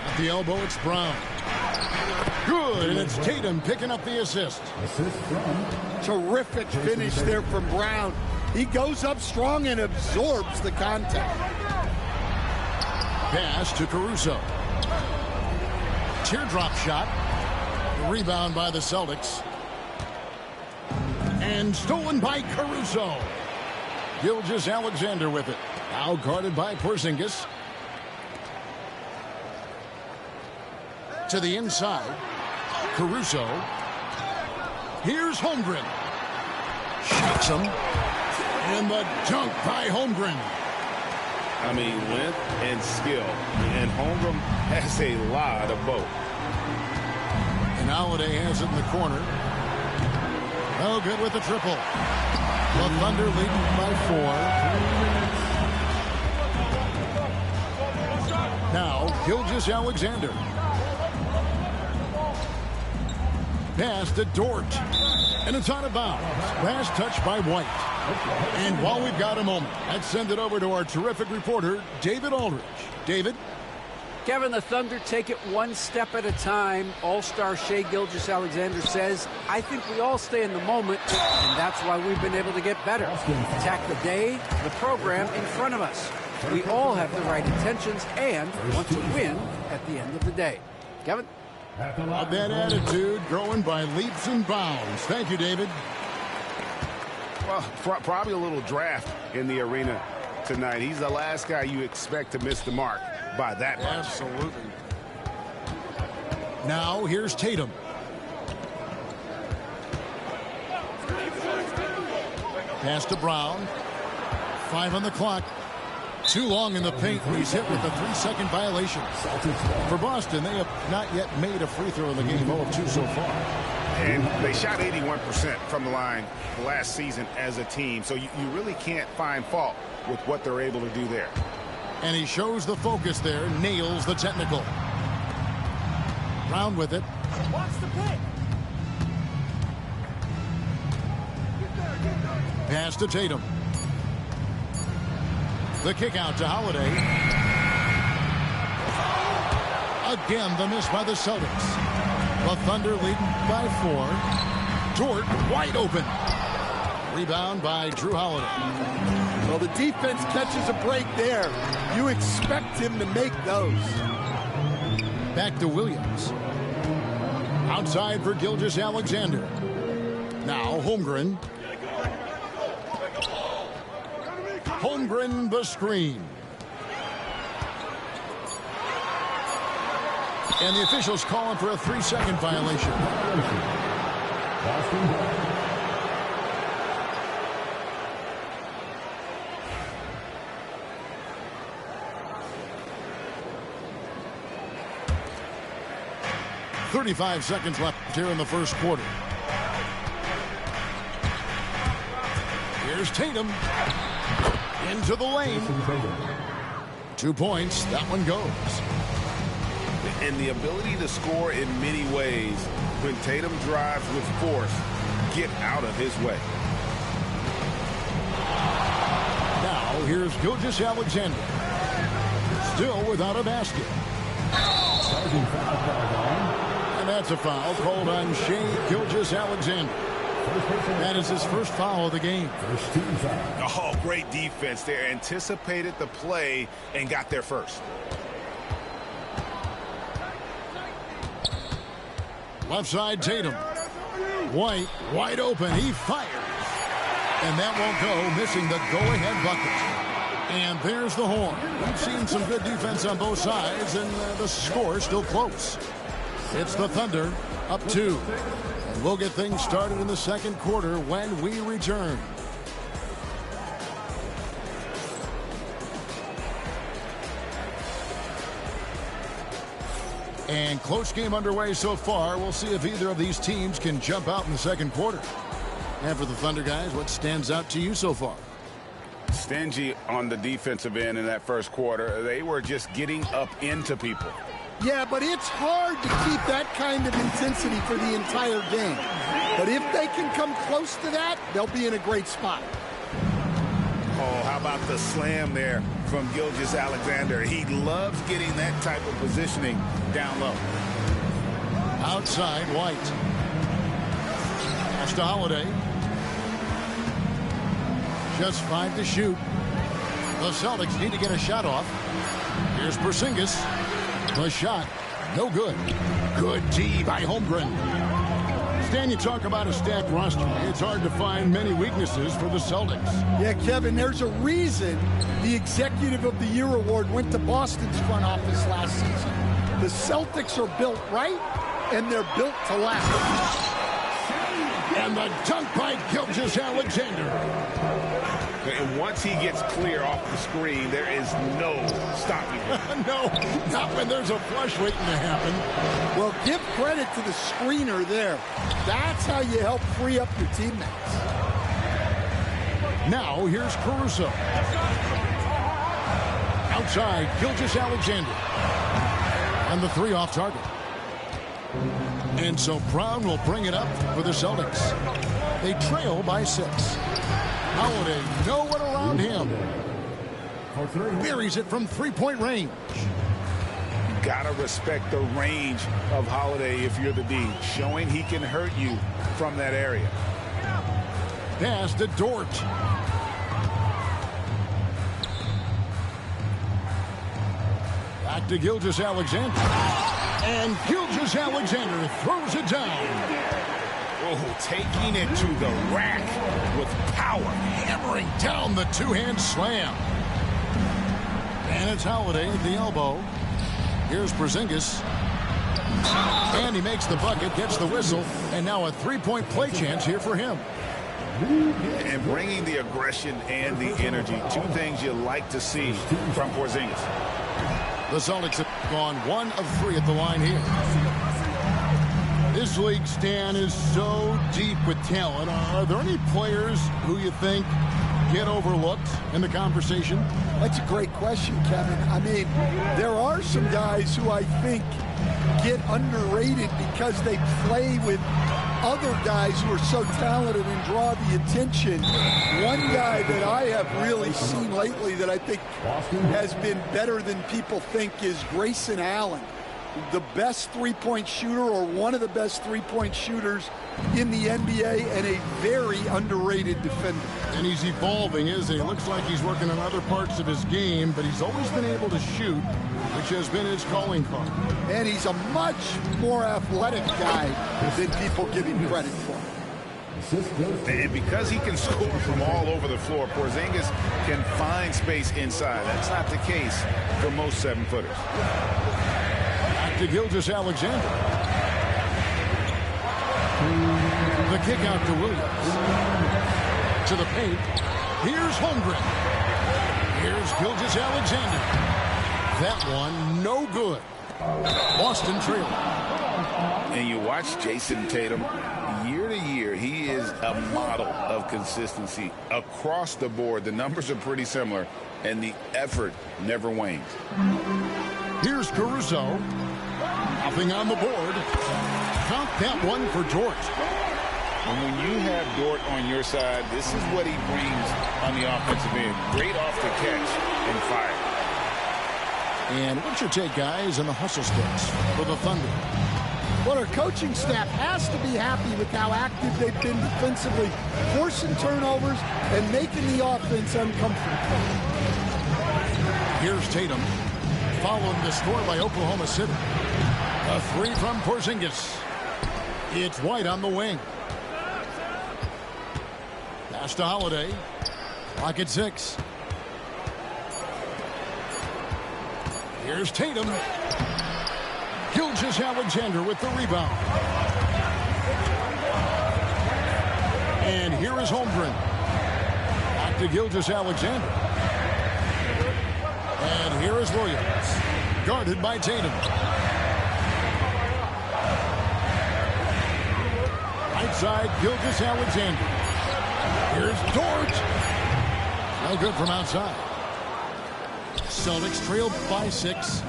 [SPEAKER 1] At the elbow, it's Brown. Good, and it's Tatum picking up the assist.
[SPEAKER 7] Terrific finish there from Brown. He goes up strong and absorbs the contact.
[SPEAKER 1] Pass to Caruso. Teardrop shot. Rebound by the Celtics. And stolen by Caruso. Gilgeous-Alexander with it. Now guarded by Porzingis. To the inside. Caruso. Here's Holmgren. Shoots him. And the dunk by Holmgren.
[SPEAKER 4] I mean, length and skill. And Holmgren has a lot of both.
[SPEAKER 1] And Holiday has it in the corner. No good with the triple. The Thunder leading by 4. Now, Gilgeous-Alexander. Pass to Dort. And it's out of bounds. Last touch by White. And while we've got a moment, let's send it over to our terrific reporter, David Aldridge. David?
[SPEAKER 10] Kevin, the Thunder take it one step at a time. All-star Shai Gilgeous-Alexander says, I think we all stay in the moment, and that's why we've been able to get better. Attack the day, the program in front of us. We all have the right intentions and want to win at the end of the day. Kevin?
[SPEAKER 1] That attitude growing by leaps and bounds. Thank you, David.
[SPEAKER 4] Well, probably a little draft in the arena tonight. He's the last guy you expect to miss the mark by that much.
[SPEAKER 1] Absolutely. Now here's Tatum. Pass to Brown. 5 on the clock. Too long in the paint. He's hit with a 3-second violation. For Boston, they have not yet made a free throw in the game. 0 of 2 so far.
[SPEAKER 4] And they shot 81% from the line last season as a team. So you really can't find fault with what they're able to do there.
[SPEAKER 1] And he shows the focus there. Nails the technical. Brown with it.
[SPEAKER 10] Watch the pick.
[SPEAKER 1] Pass to Tatum. The kick out to Holiday. Again, the miss by the Celtics. The Thunder leading by 4. Dort wide open. Rebound by Drew Holiday.
[SPEAKER 7] Well, the defense catches a break there. You expect him to make those.
[SPEAKER 1] Back to Williams. Outside for Gilgeous-Alexander. Now Holmgren. Holmgren the screen. And the officials calling for a 3-second violation. 35 seconds left here in the first quarter. Here's Tatum. Into the lane. 2 points. That one goes.
[SPEAKER 4] And the ability to score in many ways when Tatum drives with force, get out of his way.
[SPEAKER 1] Now here's Gilgeous-Alexander. Still without a basket. And that's a foul called on Shai Gilgeous-Alexander. That is his first foul of the game.
[SPEAKER 4] Oh, great defense there. Anticipated the play and got there first.
[SPEAKER 1] Left side, Tatum. White, wide open. He fires. And that won't go, missing the go-ahead bucket. And there's the horn. We've seen some good defense on both sides, and the score still close. It's the Thunder, up 2. And we'll get things started in the second quarter when we return. And close game underway so far. We'll see if either of these teams can jump out in the second quarter. And for the Thunder guys, what stands out to you so far?
[SPEAKER 4] Stingy on the defensive end in that first quarter. They were just getting up into people.
[SPEAKER 7] Yeah, but it's hard to keep that kind of intensity for the entire game. But if they can come close to that, they'll be in a great spot.
[SPEAKER 4] Oh, how about the slam there from Gilgeous-Alexander? He loves getting that type of positioning down low.
[SPEAKER 1] Outside, White. Pass to Holiday. Just 5 to shoot. The Celtics need to get a shot off. Here's Porzingis. The shot, no good. Good D by Holmgren. Stan, you talk about a stacked roster. It's hard to find many weaknesses for the Celtics.
[SPEAKER 7] Yeah, Kevin, there's a reason the Executive of the Year award went to Boston's front office last season. The Celtics are built right, and they're built to last.
[SPEAKER 1] And the dunk by Gilgeous-Alexander.
[SPEAKER 4] And once he gets clear off the screen, there is no stopping him.
[SPEAKER 1] No, not when there's a flush waiting to happen.
[SPEAKER 7] Well, give credit to the screener there. That's how you help free up your teammates.
[SPEAKER 1] Now, here's Caruso. Outside, Gilgeous-Alexander. And the 3 off target. And so Brown will bring it up for the Celtics. They trail by 6. Holiday, no one around him. Buries it from 3-point range.
[SPEAKER 4] You gotta respect the range of Holiday if you're the D, showing he can hurt you from that area.
[SPEAKER 1] Pass to Dort. Back to Gilgeous-Alexander. And Gilgeous-Alexander throws it down.
[SPEAKER 4] Oh, taking it to the rack with power.
[SPEAKER 1] Hammering down the 2-hand slam. And it's Holiday at the elbow. Here's Porzingis. And he makes the bucket, gets the whistle, and now a 3-point play chance here for him.
[SPEAKER 4] And bringing the aggression and the energy, 2 things you like to see from Porzingis.
[SPEAKER 1] The Celtics have gone 1 of 3 at the line here. This league, Stan, is so deep with talent. Are there any players who you think get overlooked in the conversation?
[SPEAKER 7] That's a great question, Kevin. I mean, there are some guys who I think get underrated because they play with other guys who are so talented and draw the attention. One guy that I have really seen lately that I think has been better than people think is Grayson Allen. The best 3-point shooter, or one of the best 3-point shooters in the NBA, and a very underrated defender.
[SPEAKER 1] And he's evolving, isn't he? Looks like he's working on other parts of his game, but he's always been able to shoot, which has been his calling card.
[SPEAKER 7] And he's a much more athletic guy than people give him credit for.
[SPEAKER 4] And because he can score from all over the floor, Porzingis can find space inside. That's not the case for most 7-footers.
[SPEAKER 1] To Gilgeous-Alexander. The kick out to Williams. To the paint. Here's Holmgren. Here's Gilgeous-Alexander. That one, no good. Boston trailing.
[SPEAKER 3] And you watch Jason Tatum, year to year, he is a model of consistency across the board. The numbers are pretty similar, and the effort never wanes.
[SPEAKER 1] Here's Caruso. Nothing on the board. Count that one for Dort.
[SPEAKER 3] And when you have Dort on your side, this is what he brings on the offensive end. Great off the catch and fire.
[SPEAKER 1] And what's your take, guys, on the hustle sticks for the Thunder?
[SPEAKER 7] Well, our coaching staff has to be happy with how active they've been defensively, forcing turnovers and making the offense uncomfortable.
[SPEAKER 1] Here's Tatum, following the score by Oklahoma City. A 3 from Porzingis. It's White on the wing. Pass to Holiday. Clock at 6. Here's Tatum. Gilgeous-Alexander with the rebound. And here is Holmgren. Back to Gilgeous-Alexander. And here is Williams. Guarded by Tatum. outside Gilgeous-Alexander. Here's Dort. No good from outside. Celtics trailed by 6.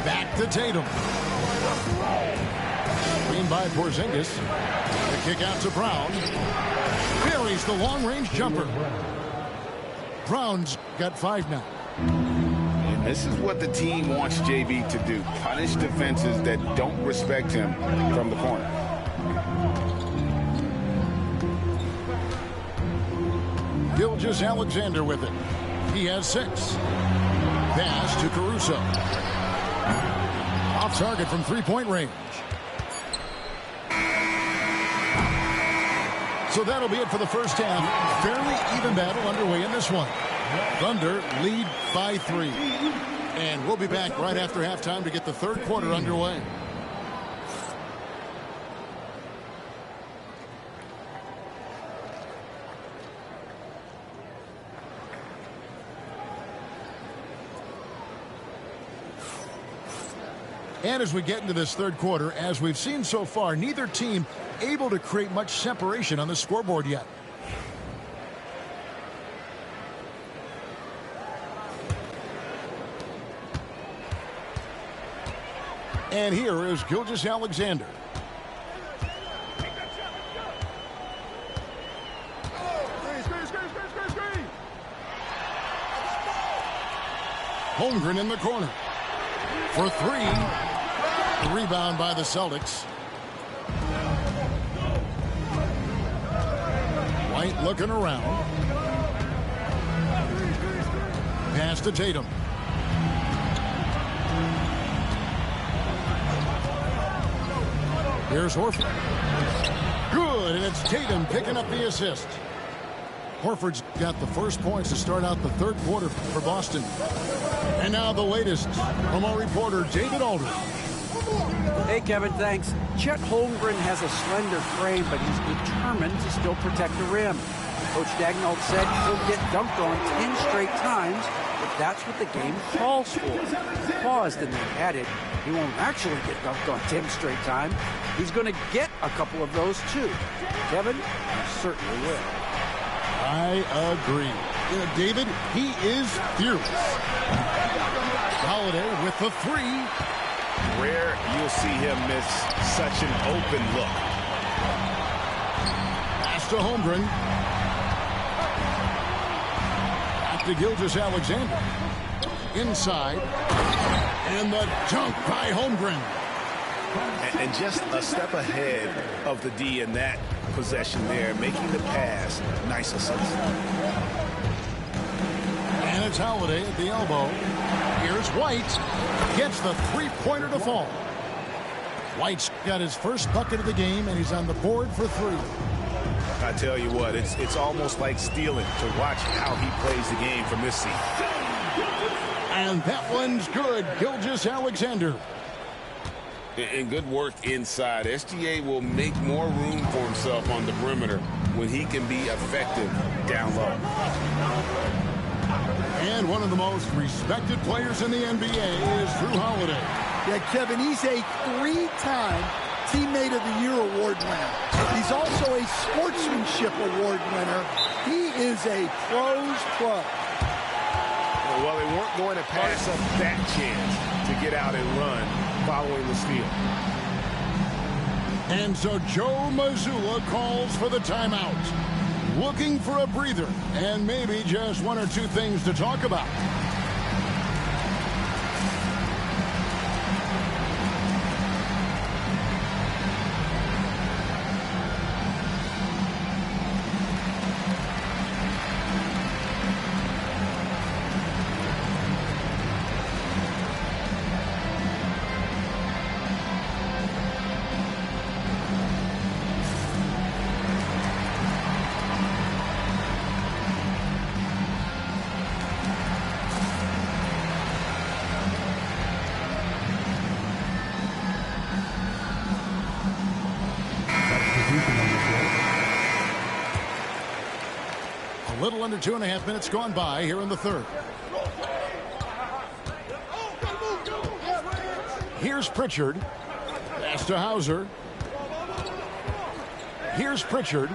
[SPEAKER 1] Back to Tatum. Screen by Porzingis. The kick out to Brown. Buries the long-range jumper. Brown's got 5 now.
[SPEAKER 3] And this is what the team wants JB to do. Punish defenses that don't respect him from the corner.
[SPEAKER 1] Gilgeous-Alexander with it. He has 6. Pass to Caruso. Off target from 3-point range. So that'll be it for the first half. Fairly even battle underway in this one. Thunder lead by 3. And we'll be back right after halftime to get the third quarter underway. And as we get into this third quarter, as we've seen so far, neither team able to create much separation on the scoreboard yet. And here is Gilgeous-Alexander. Holmgren in the corner for 3. Rebound by the Celtics. White looking around. Pass to Tatum. Here's Horford. Good, and it's Tatum picking up the assist. Horford's got the first points to start out the third quarter for Boston. And now the latest from our reporter, David Aldridge.
[SPEAKER 10] Hey, Kevin, thanks. Chet Holmgren has a slender frame, but he's determined to still protect the rim. Coach Dagnall said he'll get dunked on 10 straight times, but that's what the game calls for. Paused and then added, he won't actually get dunked on 10 straight times. He's going to get a couple of those, too. Kevin, he certainly will.
[SPEAKER 1] I agree. David, he is fearless. Holiday with the 3.
[SPEAKER 4] Rare you'll see him miss such an open look.
[SPEAKER 1] Pass to Holmgren. Back to Gilgeous-Alexander. Inside. And the dunk by Holmgren.
[SPEAKER 4] And just a step ahead of the D in that possession there, making the pass. Nice assist.
[SPEAKER 1] And it's Holiday at the elbow. Here's White. Gets the 3-pointer to fall. White's got his first bucket of the game, and he's on the board for 3.
[SPEAKER 4] I tell you what, it's almost like stealing to watch how he plays the game from this seat.
[SPEAKER 1] And that one's good. Gilgeous-Alexander.
[SPEAKER 3] And good work inside. SGA will make more room for himself on the perimeter when he can be effective down low.
[SPEAKER 1] And one of the most respected players in the NBA is Jrue Holiday.
[SPEAKER 7] Yeah, Kevin, he's a 3-time Teammate of the Year award winner. He's also a Sportsmanship Award winner. He is a pros pro.
[SPEAKER 4] Well, they weren't going to pass up that chance to get out and run following the steal.
[SPEAKER 1] And so Joe Mazzulla calls for the timeout. Looking for a breather and maybe just 1 or 2 things to talk about. A little under 2.5 minutes gone by here in the third. Here's Pritchard. Pass to Hauser. Here's Pritchard.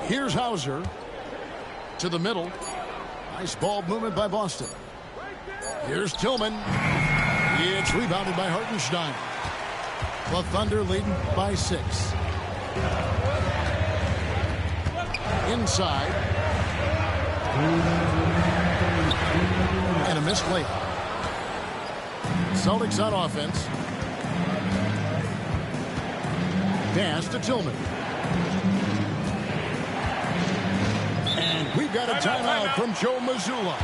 [SPEAKER 1] Here's Hauser to the middle. Nice ball movement by Boston. Here's Tillman. It's rebounded by Hartenstein. The Thunder leading by 6. Inside. And a missed layup. Celtics on offense. Pass to Tillman. And we've got a timeout from Joe Mazzulla.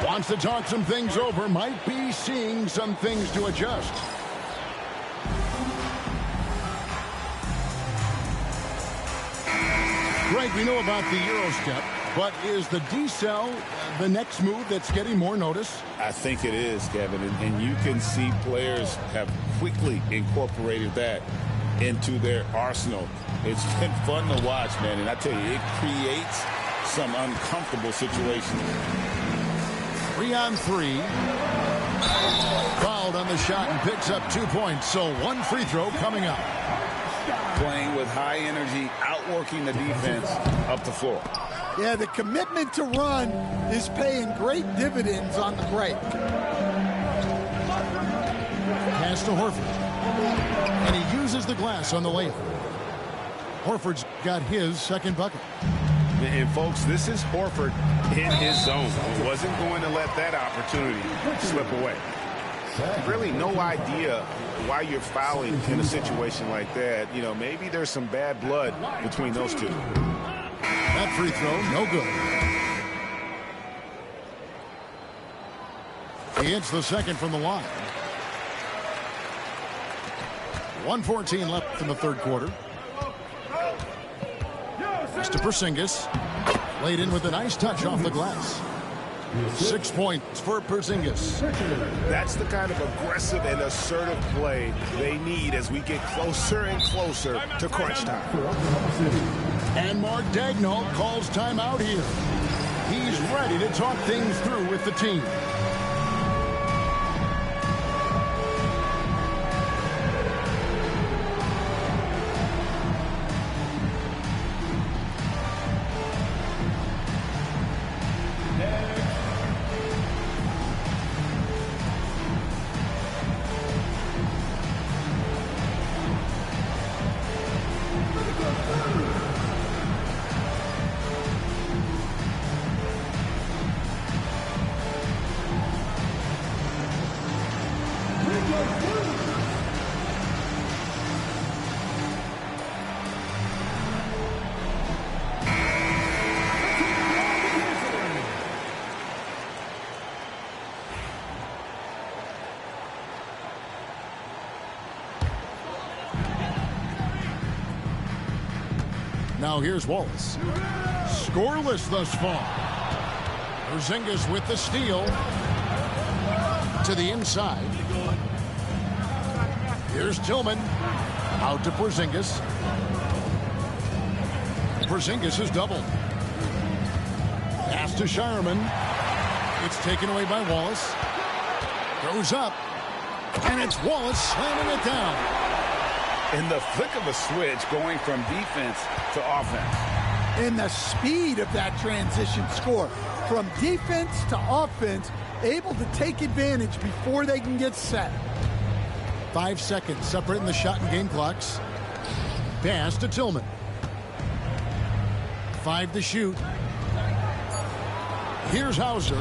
[SPEAKER 1] Wants to talk some things over. Might be seeing some things to adjust. Greg, we know about the Euro step, but is the decel the next move that's getting more notice?
[SPEAKER 3] I think it is, Kevin, and you can see players have quickly incorporated that into their arsenal. It's been fun to watch, man, and I tell you, it creates some uncomfortable situations.
[SPEAKER 1] 3 on 3. Fouled on the shot and picks up 2 points, so 1 free throw coming up.
[SPEAKER 3] Playing with high energy, outworking the defense up the floor.
[SPEAKER 7] Yeah, the commitment to run is paying great dividends on the break.
[SPEAKER 1] Pass to Horford. And he uses the glass on the layup. Horford's got his second bucket.
[SPEAKER 4] And, folks, this is Horford in his zone. He wasn't going to let that opportunity slip away. Really no idea why you're fouling in a situation like that. You know, maybe there's some bad blood between those two.
[SPEAKER 1] That free throw, no good. He hits the second from the line. 1:14 left in the third quarter. It's to Porzingis. Laid in with a nice touch off the glass. 6 points for Porzingis.
[SPEAKER 4] That's the kind of aggressive and assertive play they need as we get closer and closer to crunch time.
[SPEAKER 1] And Mark Daigneault calls timeout here. He's ready to talk things through with the team. Now here's Wallace. Scoreless thus far. Porzingis with the steal. To the inside. Here's Tillman. Out to Porzingis. Porzingis is doubled. Pass to Shireman. It's taken away by Wallace. Goes up. And it's Wallace slamming it down.
[SPEAKER 3] In the flick of a switch, going from defense to offense.
[SPEAKER 7] And the speed of that transition score. From defense to offense, able to take advantage before they can get set.
[SPEAKER 1] 5 seconds separating the shot and game clocks. Pass to Tillman. 5 to shoot. Here's Hauser.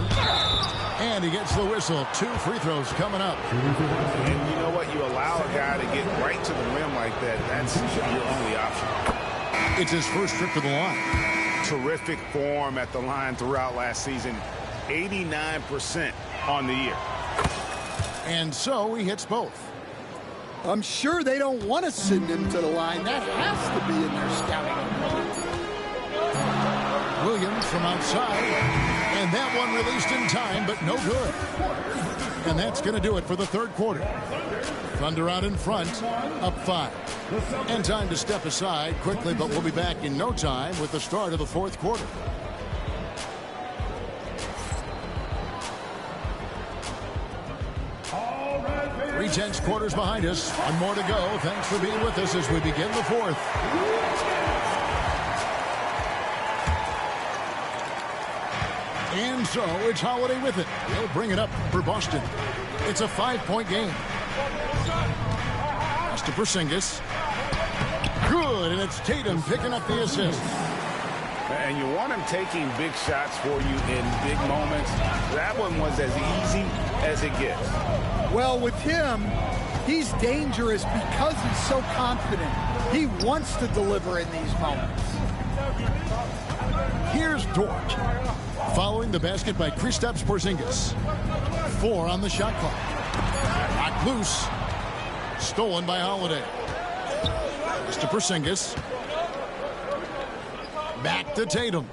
[SPEAKER 1] And he gets the whistle. 2 free throws coming up.
[SPEAKER 4] And you know what? You allow a guy to get right to the rim like that. That's your only option.
[SPEAKER 1] It's his first trip to the line.
[SPEAKER 4] Terrific form at the line throughout last season. 89% on the year.
[SPEAKER 1] And so he hits both.
[SPEAKER 7] I'm sure they don't want to send him to the line. That has to be in their scouting.
[SPEAKER 1] Williams from outside. And that one released in time, but no good. And that's going to do it for the third quarter. Thunder out in front, up 5. And time to step aside quickly, but we'll be back in no time with the start of the fourth quarter. tense quarters behind us. One more to go. Thanks for being with us as we begin the fourth. And so it's Holiday with it. He'll bring it up for Boston. It's a 5-point game. Pass to Porzingis. Good, and it's Tatum picking up the assist.
[SPEAKER 4] And you want him taking big shots for you in big moments. That one was as easy as it gets.
[SPEAKER 7] Well, with him, he's dangerous because he's so confident. He wants to deliver in these moments.
[SPEAKER 1] Here's Dort. Following the basket by Kristaps Porzingis. 4 on the shot clock. Knocked loose. Stolen by Holiday. To Porzingis. Back to Tatum.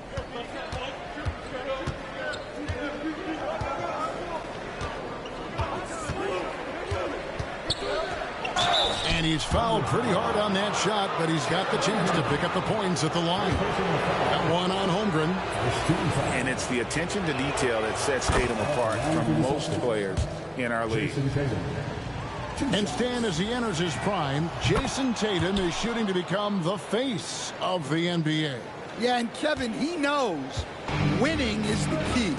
[SPEAKER 1] And he's fouled pretty hard on that shot, but he's got the chance to pick up the points at the line. That one on Holmgren.
[SPEAKER 4] And it's the attention to detail that sets Tatum apart from most players in our league.
[SPEAKER 1] And Stan, as he enters his prime, Jason Tatum is shooting to become the face of the NBA.
[SPEAKER 7] Yeah, and Kevin, he knows winning is the key.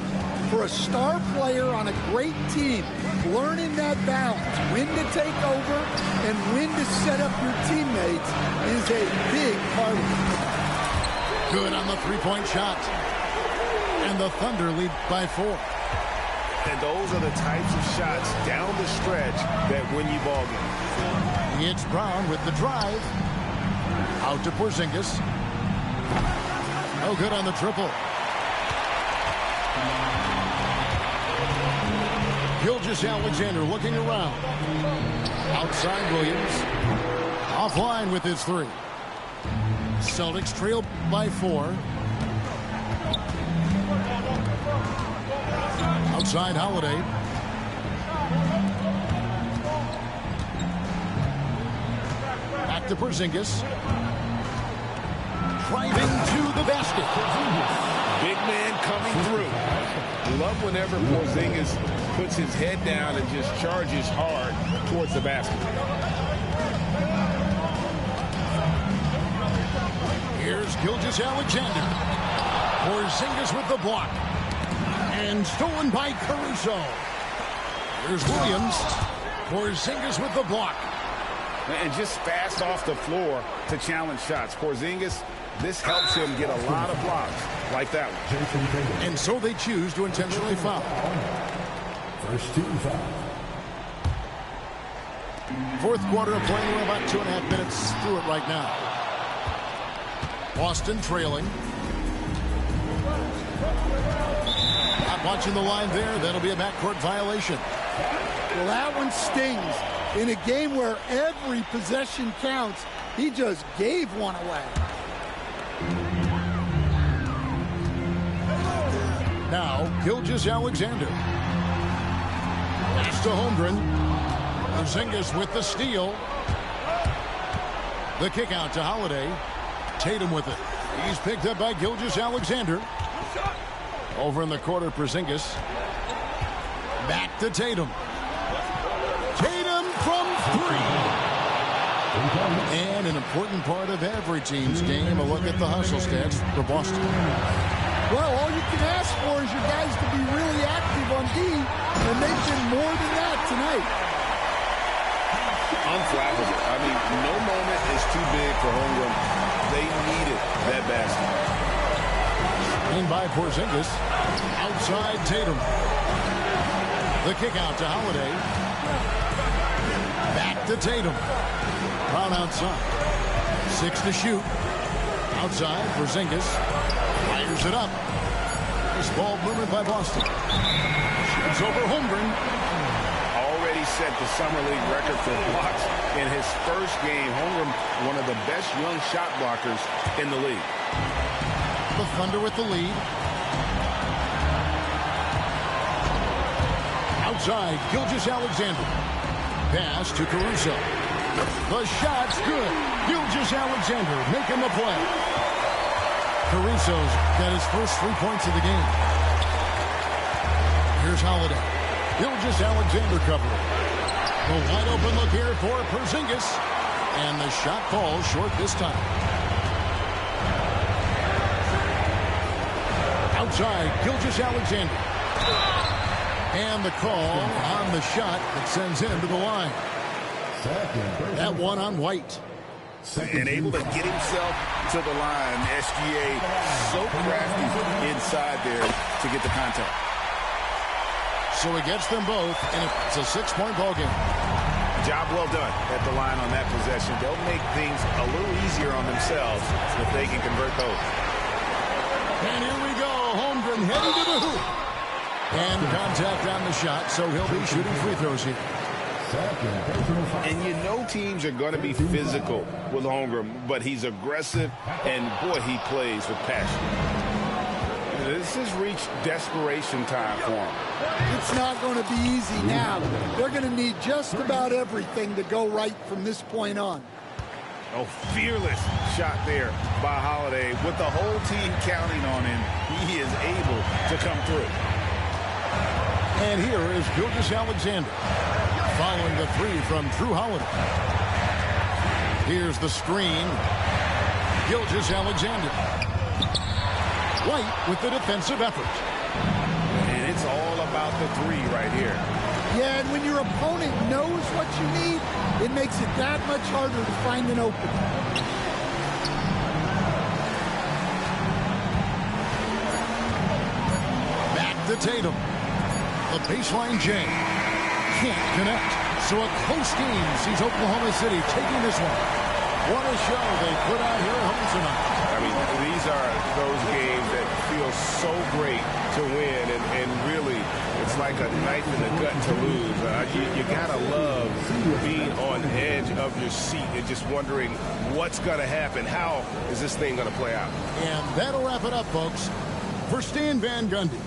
[SPEAKER 7] For a star player on a great team, learning that balance, when to take over and when to set up your teammates is a big part of it.
[SPEAKER 1] Good on the three-point shot. And the Thunder lead by 4.
[SPEAKER 4] And those are the types of shots down the stretch that win you ball games.
[SPEAKER 1] It's Brown with the drive. Out to Porzingis. No good on the triple. Gilgeous-Alexander looking around. Outside Williams. Offline with his 3. Celtics trail by 4. Outside Holiday. Back to Porzingis. Driving to the basket.
[SPEAKER 4] Big man coming through. Love whenever Porzingis puts his head down and just charges hard towards the basket.
[SPEAKER 1] Here's Gilgeous-Alexander. Porzingis with the block. And stolen by Caruso. Here's Williams. Porzingis with the block.
[SPEAKER 4] And just fast off the floor to challenge shots. Porzingis, this helps him get a lot of blocks like that one.
[SPEAKER 1] And so they choose to intentionally foul.
[SPEAKER 9] First team foul.
[SPEAKER 1] Fourth quarter of play. We're about 2.5 minutes through it right now. Boston trailing. Not watching the line there. That'll be a backcourt violation.
[SPEAKER 7] Well, that one stings. In a game where every possession counts, he just gave one away.
[SPEAKER 1] Now, Gilgeous-Alexander. Pass to Holmgren. Porzingis with the steal. The kick out to Holiday. Tatum with it. He's picked up by Gilgeous-Alexander. Over in the corner, Porzingis. Back to Tatum. Tatum from 3. And an important part of every team's game, a look at the hustle stats for Boston.
[SPEAKER 7] Well, all you can ask for is your guys to be really active on D, and they've been more than that tonight.
[SPEAKER 4] Unflappable. I mean, no moment is too big for Holmgren. They needed that basket.
[SPEAKER 1] In by Porzingis. Outside Tatum. The kick out to Holiday. Back to Tatum. Brown outside. 6 to shoot. Outside Porzingis. Fires it up. This ball movement by Boston. Shoots over Holmgren.
[SPEAKER 4] Already set the summer league record for blocks in his first game. Holmgren, one of the best young shot blockers in the league.
[SPEAKER 1] The Thunder with the lead. Outside, Gilgeous-Alexander. Pass to Caruso. The shot's good. Gilgeous-Alexander making the play. Caruso's got his first 3 points of the game. Here's Holiday. Gilgeous-Alexander covering. The wide open look here for Porzingis. And the shot falls short this time. Outside, Gilgeous-Alexander. And the call on the shot that sends him to the line. That one on White.
[SPEAKER 3] And able to get himself to the line. SGA so crafty inside there to get the contact.
[SPEAKER 1] So he gets them both, and it's a 6-point ball game.
[SPEAKER 4] Job well done at the line on that possession. They'll make things a little easier on themselves if they can convert those.
[SPEAKER 1] And here we go. Holmgren heading to the hoop. And contact on the shot, so he'll be shooting free throws here.
[SPEAKER 4] And you know teams are going to be physical with Holmgren, but he's aggressive, and boy, he plays with passion. This has reached desperation time for him.
[SPEAKER 7] It's not going to be easy now. They're going to need just about everything to go right from this point on.
[SPEAKER 4] Oh, fearless shot there by Holiday. With the whole team counting on him, he is able to come through.
[SPEAKER 1] And here is Gilgeous-Alexander following the three from Drew Holiday. Here's the screen. Gilgeous-Alexander. White with the defensive effort.
[SPEAKER 4] And it's all about the three right here.
[SPEAKER 7] Yeah, and when your opponent knows what you need, it makes it that much harder to find an opening.
[SPEAKER 1] Back to Tatum. The baseline J. Can't connect. So a close game sees Oklahoma City taking this one. What a show they put out here at home tonight.
[SPEAKER 4] I mean, these are those games that feel so great to win, and really, it's like a knife in the gut to lose. You gotta love being on the edge of your seat and just wondering what's gonna happen. How is this thing gonna play out?
[SPEAKER 1] And that'll wrap it up, folks. For Stan Van Gundy,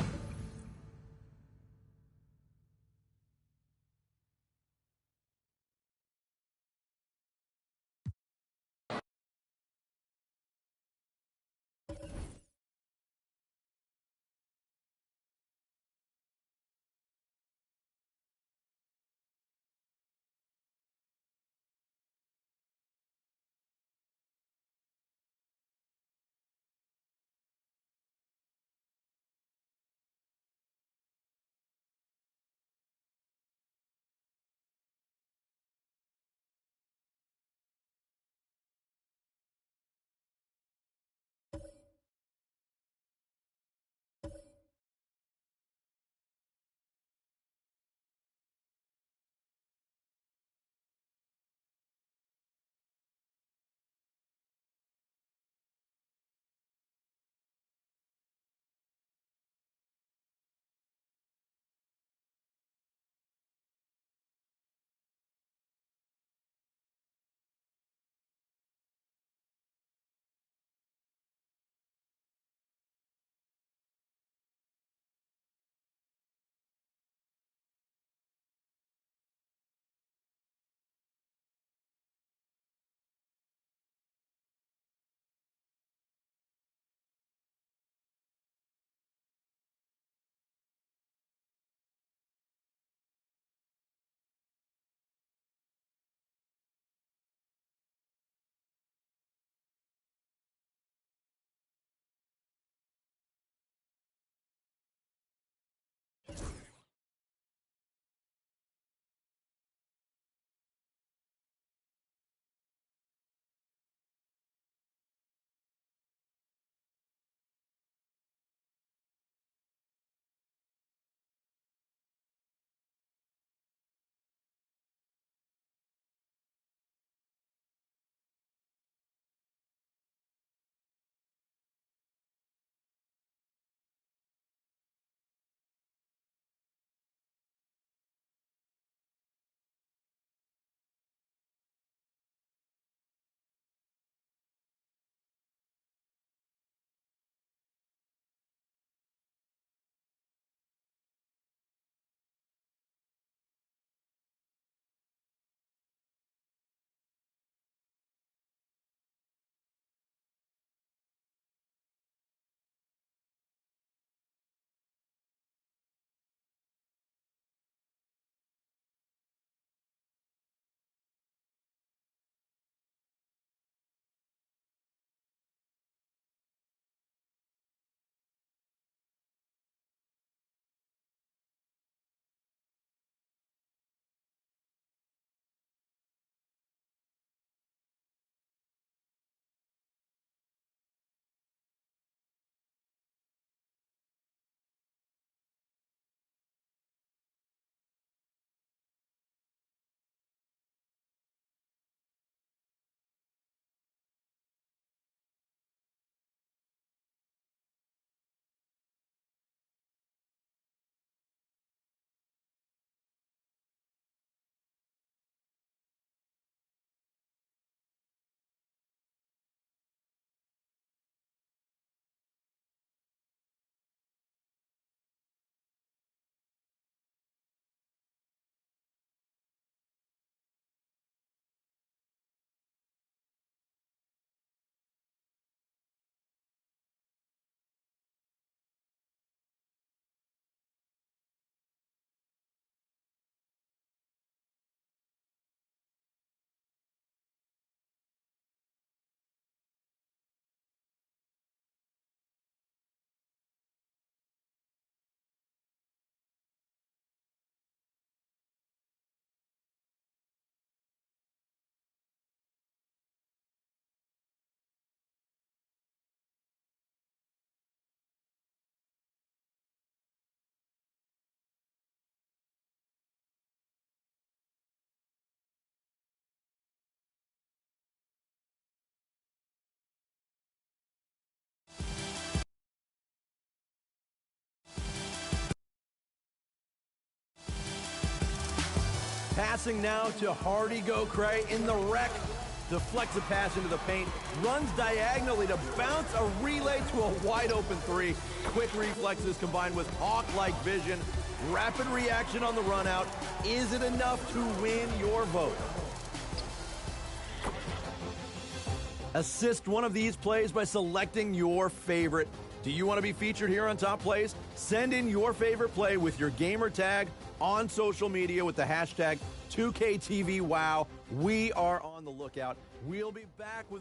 [SPEAKER 11] Passing now to Hardy Gokray in the wreck. Deflects a pass into the paint. Runs diagonally to bounce a relay to a wide-open three. Quick reflexes combined with hawk-like vision. Rapid reaction on the run-out. Is it enough to win your vote? Assist one of these plays by selecting your favorite. Do you want to be featured here on Top Plays? Send in your favorite play with your gamer tag on social media with the hashtag 2KTVWow. We are on the lookout. We'll be back with a